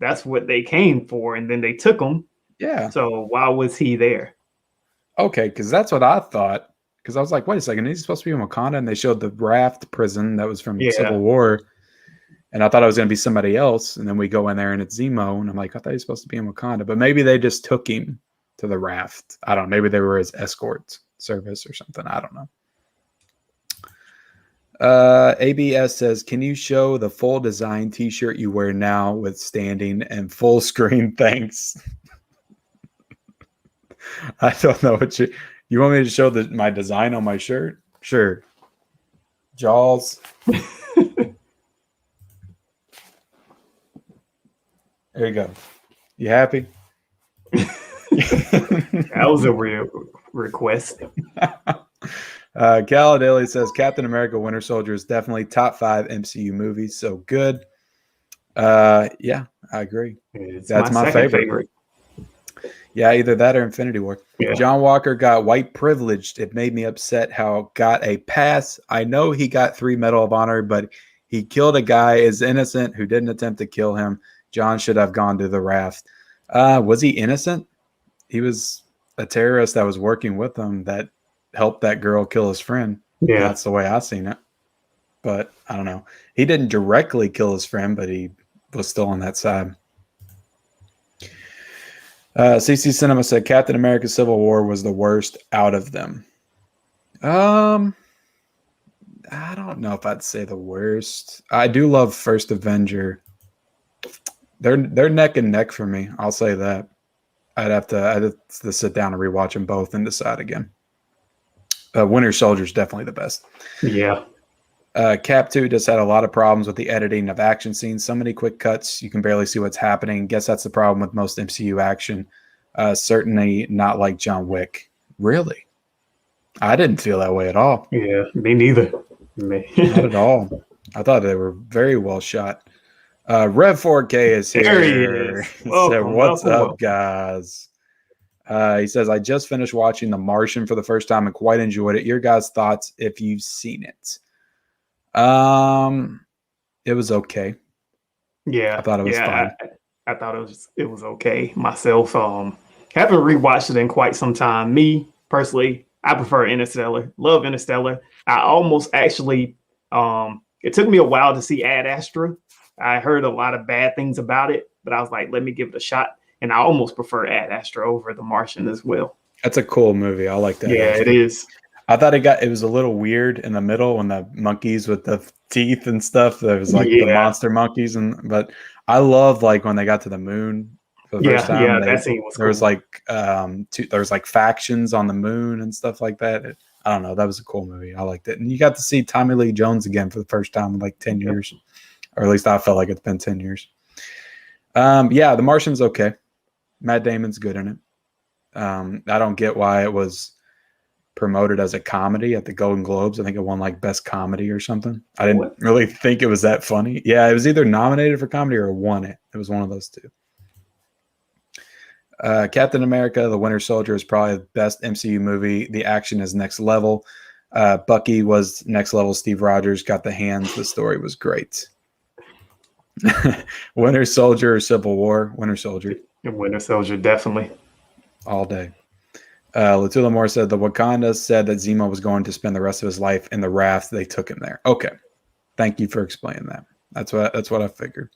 That's what they came for, and then they took him. Yeah. So why was he there? Okay, because that's what I thought. Because I was like, wait a second, he's supposed to be in Wakanda, and they showed the raft prison that was from Civil War, and I thought it was going to be somebody else, and then we go in there and it's Zemo, and I'm like, I thought he was supposed to be in Wakanda, but maybe they just took him to the raft. I don't know. Maybe they were his escort service or something. I don't know. ABS says, can you show the full design t-shirt you wear now with standing and full screen? Thanks. I don't know what you want me to show my design on my shirt? Sure. Jaws. There you go. You happy? That was a real request. Cal Daly says Captain America Winter Soldier is definitely top 5 MCU movies. So good. Yeah, I agree. That's my favorite. Yeah, either that or Infinity War. Yeah. John Walker got white privileged. It made me upset how got a pass. I know he got 3 Medal of Honor, but he killed a guy is innocent who didn't attempt to kill him. John should have gone to the raft. Was he innocent? He was a terrorist that was working with him that helped that girl kill his friend. Yeah. That's the way I seen it. But I don't know. He didn't directly kill his friend, but he was still on that side. CC Cinema said Captain America Civil War was the worst out of them. I don't know if I'd say the worst. I do love First Avenger. They're neck and neck for me. I'll say that. I'd have to sit down and rewatch them both and decide again. Winter Soldier is definitely the best. Yeah. Cap 2 just had a lot of problems with the editing of action scenes. So many quick cuts, you can barely see what's happening. Guess that's the problem with most MCU action. Certainly not like John Wick. Really? I didn't feel that way at all. Yeah, me neither. Not at all. I thought they were very well shot. Rev 4K is here. There he is. Welcome, what's up, guys? He says, I just finished watching The Martian for the first time and quite enjoyed it. Your guys' thoughts if you've seen it. It was okay. Yeah. I thought it was fine. I thought it was okay myself. Haven't rewatched it in quite some time. Me, personally, I prefer Interstellar. Love Interstellar. I almost actually, it took me a while to see Ad Astra. I heard a lot of bad things about it, but I was like, let me give it a shot. And I almost prefer Ad Astra over The Martian as well. That's a cool movie. I like that. Yeah, it is. I thought it was a little weird in the middle when the monkeys with the teeth and stuff. There was like the monster monkeys, but I love like when they got to the moon for the first time. Yeah, that scene was there cool. Was like there was like factions on the moon and stuff like that. I don't know. That was a cool movie. I liked it, and you got to see Tommy Lee Jones again for the first time in like 10 years, or at least I felt like it's been 10 years. Yeah, The Martian's okay. Matt Damon's good in it. I don't get why it was promoted as a comedy at the Golden Globes. I think it won like best comedy or something. I didn't really think it was that funny. Yeah, it was either nominated for comedy or won it. It was one of those two. Captain America, The Winter Soldier is probably the best MCU movie. The action is next level. Bucky was next level. Steve Rogers got the hands. The story was great. Winter Soldier or Civil War? Winter Soldier. Winter Soldier, definitely. All day. Latula Moore said the Wakanda said that Zemo was going to spend the rest of his life in the raft. They took him there. Okay. Thank you for explaining that. That's what I figured.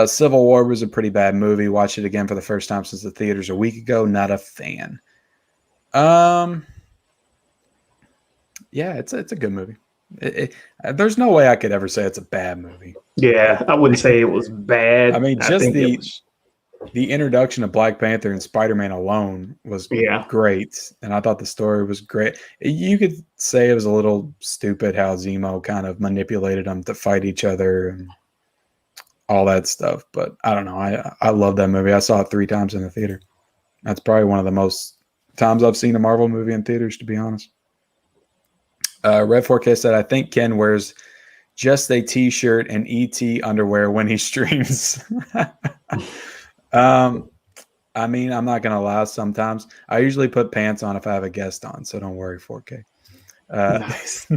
Civil War was a pretty bad movie. Watched it again for the first time since the theaters a week ago. Not a fan. Yeah, it's a good movie. There's no way I could ever say it's a bad movie. Yeah, I wouldn't say it was bad. I mean, I just think it was, the introduction of Black Panther and Spider-Man alone was great, and I thought the story was great. You could say it was a little stupid how Zemo kind of manipulated them to fight each other and all that stuff, but I don't know. I love that movie. I saw it 3 times in the theater. That's probably one of the most times I've seen a Marvel movie in theaters, to be honest. Red 4K said, I think Ken wears just a t-shirt and ET underwear when he streams. I mean, I'm not gonna lie. Sometimes I usually put pants on if I have a guest on, so don't worry, 4K. nice.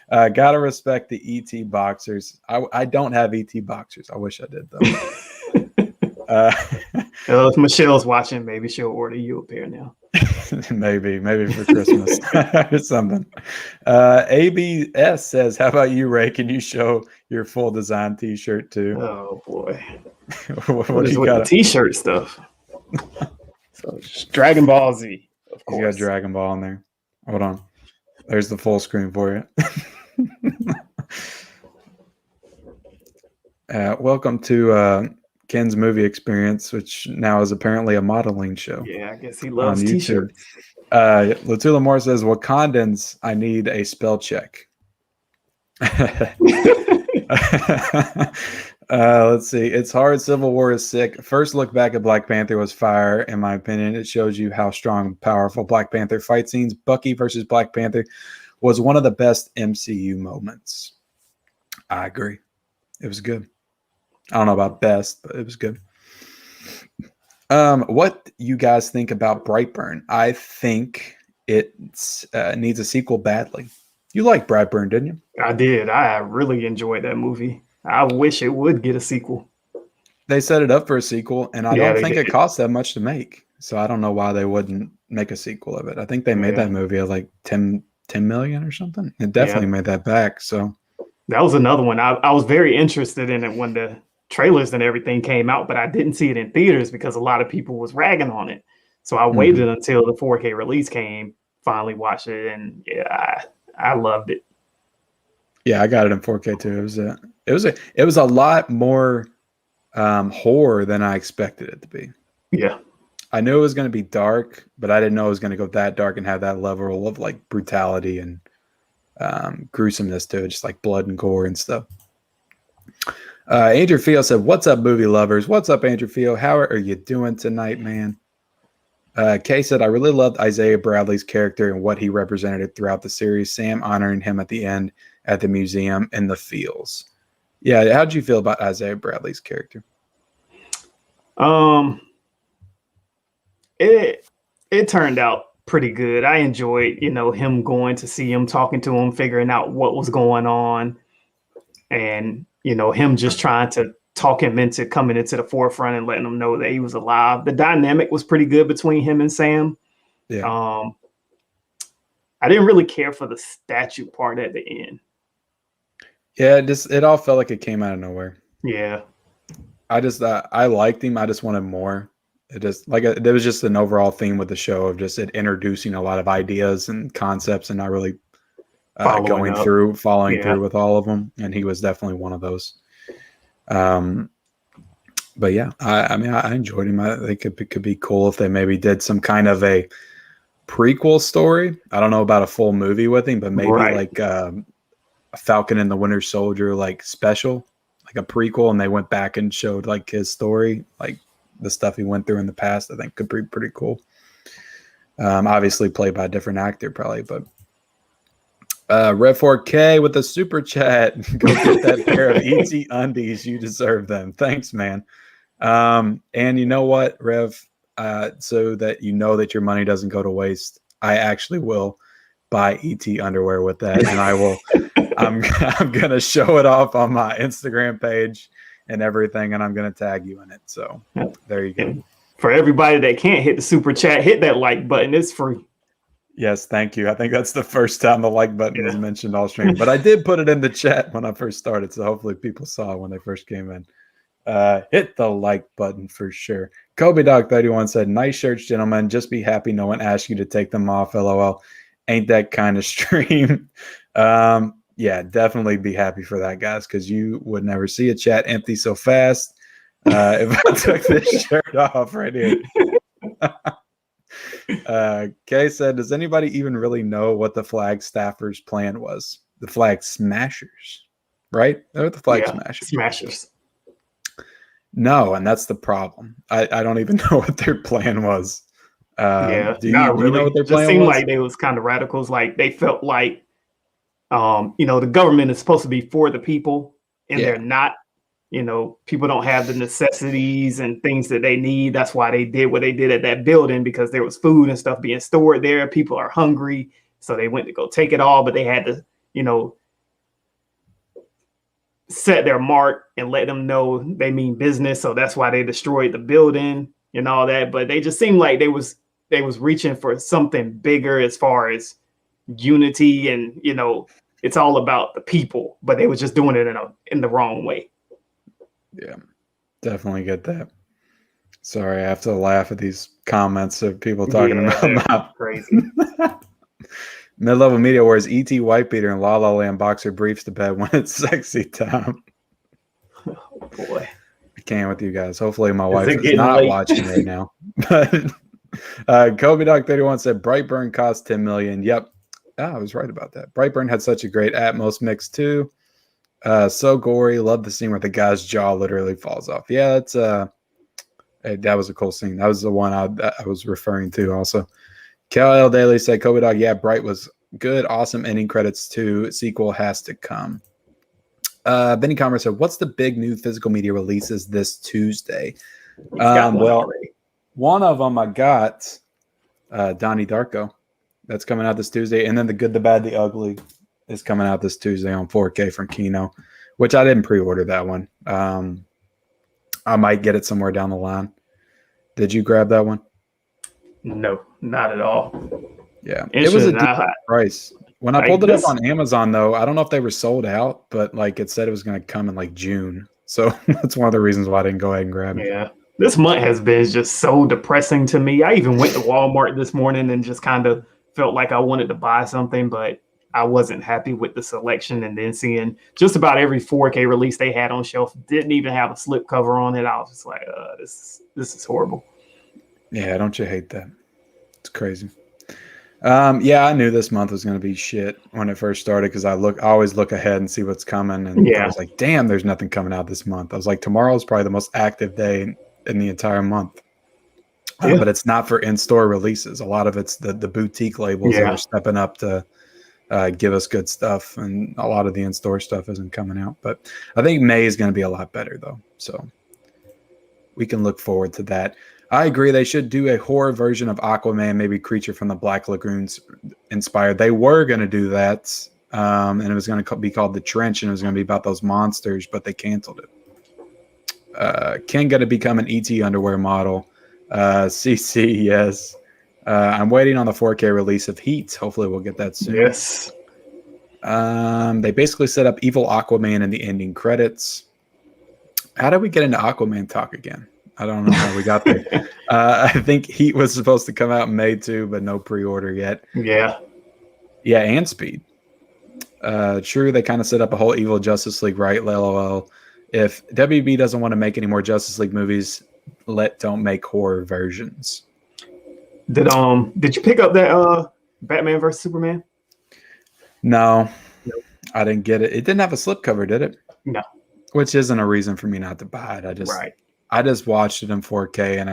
Gotta respect the ET boxers. I don't have ET boxers. I wish I did though. If Michelle's watching, maybe she'll order you a pair now. maybe for Christmas or something. ABS says, how about you, Ray? Can you show your full design t-shirt too? Oh boy. what is you with got? The t-shirt stuff. So Dragon Ball Z, of course. You got Dragon Ball in there. Hold on. There's the full screen for you. Welcome to Ken's movie experience, which now is apparently a modeling show. Yeah, I guess he loves t-shirts. Latula Moore says, Wakandans, I need a spell check. Let's see. It's hard. Civil War is sick. First look back at Black Panther was fire, in my opinion. It shows you how strong and powerful Black Panther fight scenes. Bucky versus Black Panther was one of the best MCU moments. I agree. It was good. I don't know about best, but it was good. What you guys think about Brightburn? I think it needs a sequel badly. You liked Brightburn, didn't you? I did. I really enjoyed that movie. I wish it would get a sequel. They set it up for a sequel, and I don't think it cost that much to make. So I don't know why they wouldn't make a sequel of it. I think they made that movie at like 10 million or something. It definitely made that back. So that was another one. I was very interested in it when the trailers and everything came out, but I didn't see it in theaters because a lot of people was ragging on it. So I waited until the 4K release came, finally watched it, and I loved it. Yeah, I got it in 4K too. It was a lot more horror than I expected it to be. Yeah. I knew it was going to be dark, but I didn't know it was going to go that dark and have that level of like brutality and gruesomeness to it, just like blood and gore and stuff. Andrew Fio said, what's up, movie lovers? What's up, Andrew Fio? How are you doing tonight, man? Kay said, I really loved Isaiah Bradley's character and what he represented throughout the series. Sam honoring him at the end at the museum in the fields. Yeah, how'd you feel about Isaiah Bradley's character? It turned out pretty good. I enjoyed, him going to see him, talking to him, figuring out what was going on, and him just trying to talk him into coming into the forefront and letting him know that he was alive. The dynamic was pretty good between him and Sam. Yeah. I didn't really care for the statue part at the end. Yeah, it all felt like it came out of nowhere. Yeah. I liked him. I just wanted more. There was just an overall theme with the show of just it introducing a lot of ideas and concepts and not really following through with all of them. And he was definitely one of those. But yeah, I mean, I enjoyed him. I think it could be cool if they maybe did some kind of a prequel story. I don't know about a full movie with him, but maybe like a Falcon and the Winter Soldier, like special, like a prequel. And they went back and showed like his story, like the stuff he went through in the past. I think could be pretty cool. Obviously played by a different actor probably, but Red 4K with a super chat. Go get that pair of ET undies. You deserve them. Thanks, man. And you know what, Rev? So that you know that your money doesn't go to waste, I actually will buy ET underwear with that, and I will. I'm gonna show it off on my Instagram page and everything, and I'm gonna tag you in it. So there you go. And for everybody that can't hit the super chat, hit that like button. It's free. Yes, thank you. I think that's the first time the like button was mentioned all stream, but I did put it in the chat when I first started, so hopefully people saw it when they first came in. Hit the like button for sure. Kobe Dog 31 said, nice shirts, gentlemen. Just be happy no one asked you to take them off. LOL. Ain't that kind of stream. Yeah, definitely be happy for that, guys, because you would never see a chat empty so fast if I took this shirt off right here. Kay said, does anybody even really know what the Flag Staffers' plan was? The Flag Smashers, right? They're the Flag Smashers. No, and that's the problem. I don't even know what their plan was. Yeah, do you know what their plan was? It seemed like they was kind of radicals. Like they felt like, the government is supposed to be for the people, and they're not. People don't have the necessities and things that they need. That's why they did what they did at that building, because there was food and stuff being stored there. People are hungry, so they went to go take it all, but they had to, set their mark and let them know they mean business. So that's why they destroyed the building and all that. But they just seemed like they was reaching for something bigger as far as unity, and it's all about the people, but they was just doing it in the wrong way. Yeah, definitely get that. Sorry, I have to laugh at these comments of people talking about crazy. Mid-level media wears ET Whitebeater and La La Land boxer briefs to bed when it's sexy time. Oh boy, I can't with you guys. Hopefully, my wife is not watching right now. But Kobe Dog 31 said Brightburn cost $10 million. Yep, I was right about that. Brightburn had such a great Atmos mix too. So gory. Love the scene where the guy's jaw literally falls off. Yeah, that's that was a cool scene. That was the one I was referring to also. Cal L. Daly said, Kobe Dog, yeah, Bright was good. Awesome ending credits too. Sequel has to come. Benny Commerce said, what's the big new physical media releases this Tuesday? Well, one of them I got Donnie Darko. That's coming out this Tuesday. And then The Good, the Bad, the Ugly is coming out this Tuesday on 4K from Kino, which I didn't pre-order that one. I might get it somewhere down the line. Did you grab that one? No, not at all. Yeah, it was a decent price. When I pulled it up on Amazon, though, I don't know if they were sold out, but like it said it was going to come in like June. So that's one of the reasons why I didn't go ahead and grab it. Yeah, this month has been just so depressing to me. I even went to Walmart this morning and just kind of felt like I wanted to buy something, but I wasn't happy with the selection. And then seeing just about every 4K release they had on shelf didn't even have a slip cover on it. I was just like, this is horrible. Yeah, don't you hate that? It's crazy. Yeah, I knew this month was going to be shit when it first started because I always look ahead and see what's coming. And I was like, damn, there's nothing coming out this month. I was like, tomorrow's probably the most active day in the entire month. But it's not for in-store releases. A lot of it's the boutique labels that are stepping up to give us good stuff. And a lot of the in-store stuff isn't coming out. But I think May is going to be a lot better, though. So we can look forward to that. I agree. They should do a horror version of Aquaman, maybe Creature from the Black Lagoons inspired. They were going to do that, and it was going to be called The Trench, and it was going to be about those monsters, but they canceled it. Ken going to become an ET underwear model. CC, yes. I'm waiting on the 4K release of Heat. Hopefully we'll get that soon. Yes. They basically set up evil Aquaman in the ending credits. How did we get into Aquaman talk again? I don't know how we got there. I think Heat was supposed to come out in May too, but no pre-order yet. Yeah. Yeah, and Speed. True, they kind of set up a whole evil Justice League, right? LOL. If WB doesn't want to make any more Justice League movies, don't make horror versions. Did you pick up that Batman versus Superman? No, I didn't get it. It didn't have a slipcover, did it? No. Which isn't a reason for me not to buy it. I just watched it in 4K, and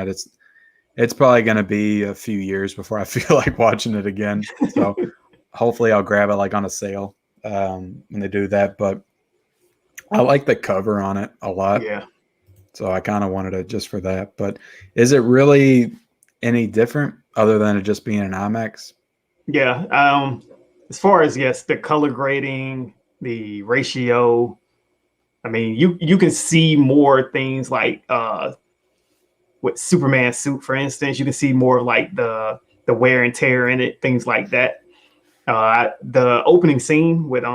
it's probably going to be a few years before I feel like watching it again. So hopefully I'll grab it like on a sale when they do that. But I like the cover on it a lot. Yeah. So I kind of wanted it just for that. But is it really any different other than it just being an IMAX? Yeah. As far as, the color grading, the ratio, I mean, you can see more things like with Superman's suit, for instance. You can see more of like the wear and tear in it, things like that. The opening scene with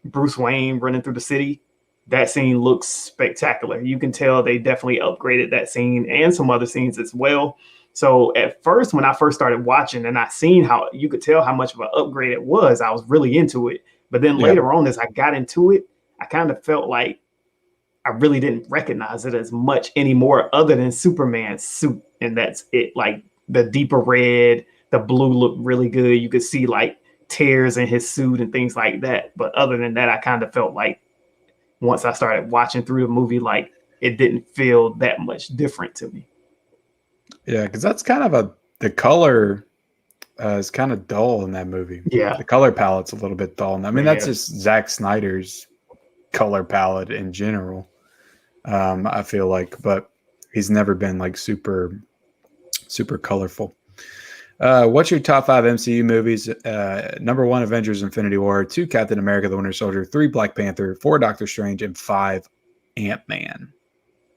Bruce Wayne running through the city, that scene looks spectacular. You can tell they definitely upgraded that scene and some other scenes as well. So at first, when I first started watching and I seen how you could tell how much of an upgrade it was, I was really into it. But then later on, as I got into it, I kind of felt like I really didn't recognize it as much anymore other than Superman's suit. And that's it. Like the deeper red, the blue looked really good. You could see like tears in his suit and things like that. But other than that, I kind of felt like once I started watching through the movie, like it didn't feel that much different to me. Yeah, because that's kind of the color is kind of dull in that movie. Yeah. The color palette's a little bit dull. And I mean, that's just Zack Snyder's color palette in general. I feel like, but he's never been like super colorful. What's your top 5 MCU movies? Number 1, Avengers Infinity War. 2, Captain America the Winter Soldier. 3, Black Panther. 4, Doctor Strange. And 5, Ant-Man.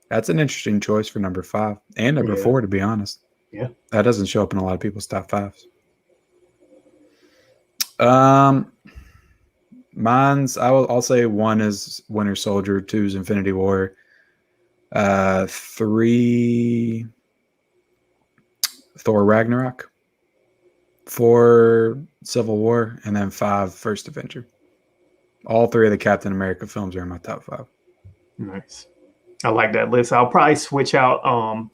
That's an interesting choice for number 5 and number 4, to be honest. Yeah. That doesn't show up in a lot of people's top 5s. Mine's, I'll say 1 is Winter Soldier. 2 is Infinity War. 3, Thor Ragnarok. 4, Civil War. And then 5, First Avenger. All 3 of the Captain America films are in my top 5. Nice. I like that list. I'll probably switch out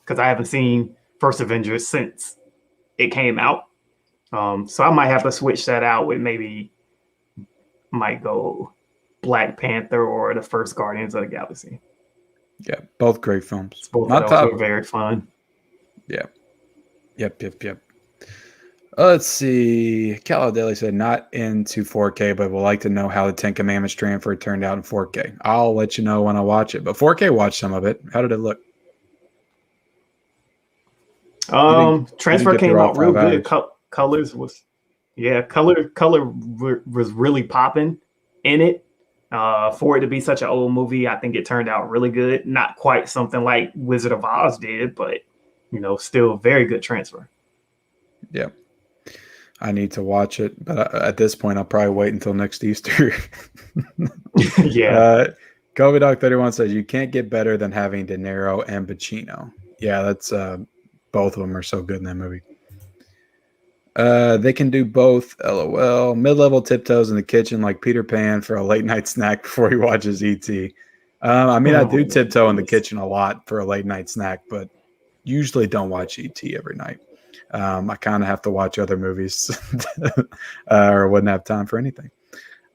because I haven't seen First Avenger since it came out. So I might have to switch that out with might go Black Panther or the first Guardians of the Galaxy. Yeah, both great films. Both of those were very fun. Yeah. Yep. Let's see. Cal Daly said not into 4K, but would like to know how the 10 Commandments transfer turned out in 4K. I'll let you know when I watch it. But 4K, watch some of it. How did it look? Transfer came out real good. Colors was color was really popping in it. For it to be such an old movie, I think it turned out really good. Not quite something like Wizard of Oz did, but still very good transfer. Yeah. I need to watch it, but at this point, I'll probably wait until next Easter. Yeah. Kobe Dog 31 says you can't get better than having De Niro and Pacino. Yeah, that's both of them are so good in that movie. They can do both. LOL. Mid-level tiptoes in the kitchen like Peter Pan for a late night snack before he watches E.T. I do tiptoe in the kitchen a lot for a late night snack, but usually don't watch E.T. every night. I kind of have to watch other movies or wouldn't have time for anything.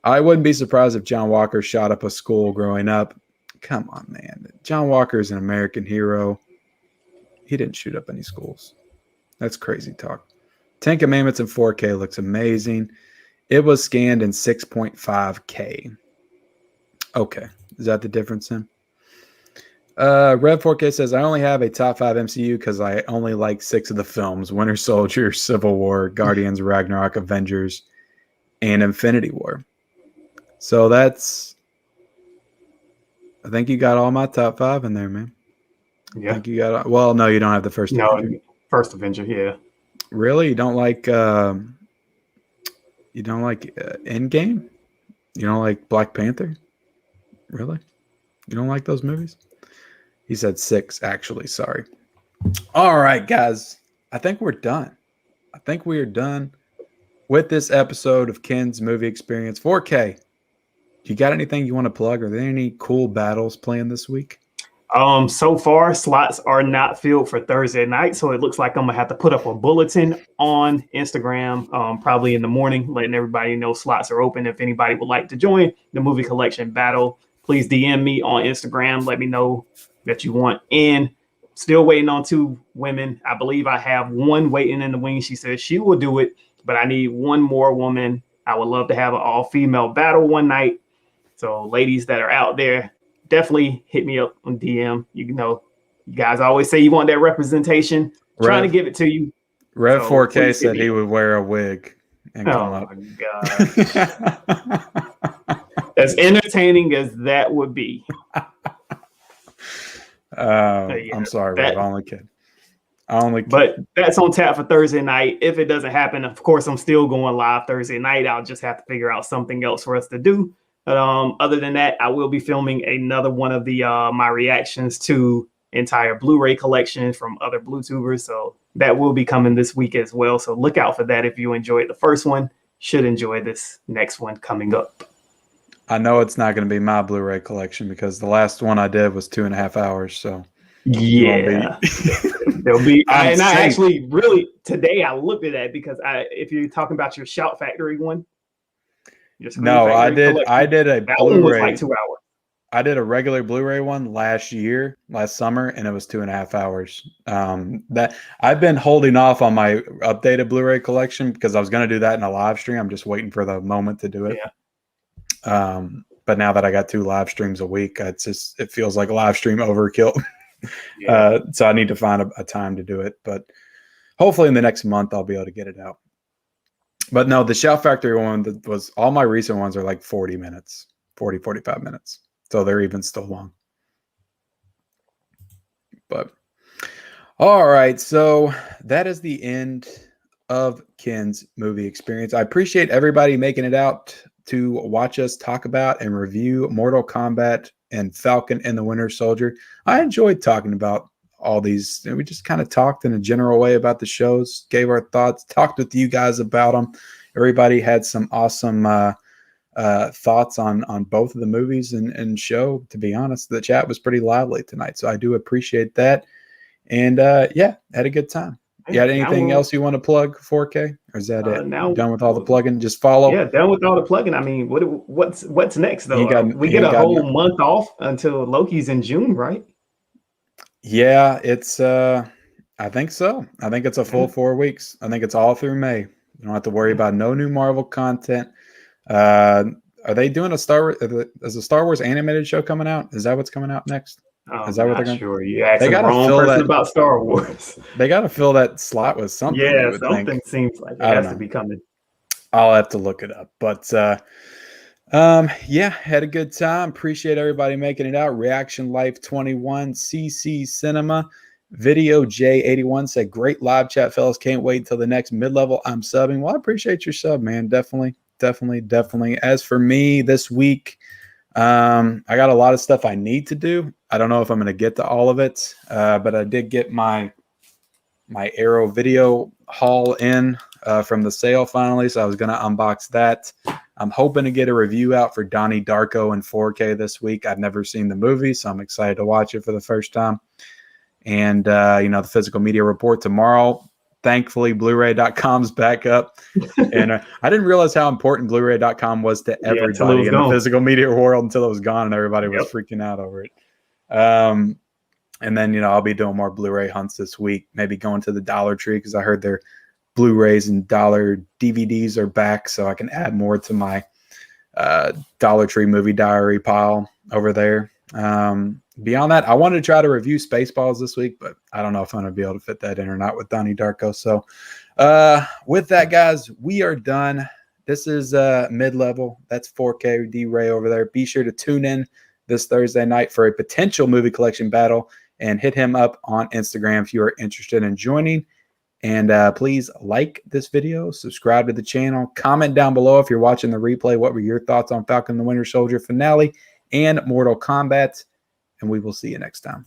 I wouldn't be surprised if John Walker shot up a school growing up. Come on, man. John Walker is an American hero. He didn't shoot up any schools. That's crazy talk. 10 Commandments in 4K looks amazing. It was scanned in 6.5K. Okay. Is that the difference then? Red 4K says, I only have a top 5 MCU because I only like 6 of the films. Winter Soldier, Civil War, Guardians, Ragnarok, Avengers, and Infinity War. So that's... I think you got all my top 5 in there, man. Yeah. I think you got... Well, no, you don't have the first Avenger. First Avenger, yeah. Really? You don't like... Endgame? You don't like Black Panther? Really? You don't like those movies? He said 6, actually. Sorry. All right, guys. I think we're done. I think we are done with this episode of Ken's Movie Experience 4K. You got anything you want to plug? Are there any cool battles planned this week? So far, slots are not filled for Thursday night, so it looks like I'm gonna have to put up a bulletin on Instagram, probably in the morning, letting everybody know slots are open. If anybody would like to join the movie collection battle, please DM me on Instagram. Let me know that you want in. Still waiting on 2 women. I believe I have 1 waiting in the wings. She says she will do it, but I need 1 more woman. I would love to have an all-female battle one night. So ladies that are out there, definitely hit me up on DM. You guys always say you want that representation. Trying to give it to you. Rev 4K said he would wear a wig and come up. My gosh. As entertaining as that would be. I'm sorry, Rev. I only kid. But that's on tap for Thursday night. If it doesn't happen, of course, I'm still going live Thursday night. I'll just have to figure out something else for us to do. But other than that, I will be filming another one of the my reactions to entire Blu-ray collection from other Bluetubers. So that will be coming this week as well. So look out for that. If you enjoyed the first one, should enjoy this next one coming up. I know it's not going to be my Blu-ray collection because the last one I did was 2.5 hours. So yeah, there'll be. I actually really today I looked at that because if you're talking about your Shout Factory one, I did a that Blu-ray. One was like 2 hours. I did a regular Blu-ray one last summer, and it was 2.5 hours. That I've been holding off on my updated Blu-ray collection because I was going to do that in a live stream. I'm just waiting for the moment to do it. Yeah. But now that I got 2 live streams a week, it feels like live stream overkill. Yeah. So I need to find a time to do it. But hopefully in the next month I'll be able to get it out. But no, the Shout Factory one all my recent ones are like 40 minutes, 45 minutes. So they're even still long. But all right, so that is the end of Ken's movie experience. I appreciate everybody making it out to watch us talk about and review Mortal Kombat and Falcon and the Winter Soldier. I enjoyed talking about all these. We just kind of talked in a general way about the shows, gave our thoughts, talked with you guys about them. Everybody had some awesome thoughts on both of the movies and show. To be honest, the chat was pretty lively tonight, so I do appreciate that. And had a good time. You got anything else you want to plug, 4K, or is that it? Now done with all the plugging? Just follow. Yeah, done with all the plugging. I mean, what's next though? We get a whole month off until Loki's in June, right? Yeah, it's. I think so. I think it's a full 4 weeks. I think it's all through May. You don't have to worry about no new Marvel content. Are they doing is a Star Wars animated show coming out? Is that what's coming out next? Is that what they're going to? Sure, you asked the wrong person about Star Wars. They got to fill that slot with something. Yeah, something seems like it has to be coming. I'll have to look it up, but had a good time. Appreciate everybody making it out. Reaction Life 21, CC Cinema, Video J81 said, "Great live chat, fellas. Can't wait until the next mid-level. I'm subbing." Well, I appreciate your sub, man. Definitely. As for me this week, I got a lot of stuff I need to do. I don't know if I'm going to get to all of it, but I did get my Arrow video haul in from the sale finally, so I was going to unbox that. I'm hoping to get a review out for Donnie Darko in 4K this week. I've never seen the movie, so I'm excited to watch it for the first time. And, the physical media report tomorrow. Thankfully, Blu-ray.com's back up. And I didn't realize how important Blu-ray.com was to everybody in the physical media world until it was gone and everybody was freaking out over it. And then, I'll be doing more Blu-ray hunts this week, maybe going to the Dollar Tree because I heard their Blu-rays and dollar DVDs are back, so I can add more to my Dollar Tree movie diary pile over there. Beyond that, I wanted to try to review Spaceballs this week, but I don't know if I'm going to be able to fit that in or not with Donnie Darko. So with that, guys, we are done. This is mid-level. That's 4K D-Ray over there. Be sure to tune in this Thursday night for a potential movie collection battle and hit him up on Instagram if you are interested in joining. And please like this video, subscribe to the channel, comment down below if you're watching the replay. What were your thoughts on Falcon and the Winter Soldier finale and Mortal Kombat? And we will see you next time.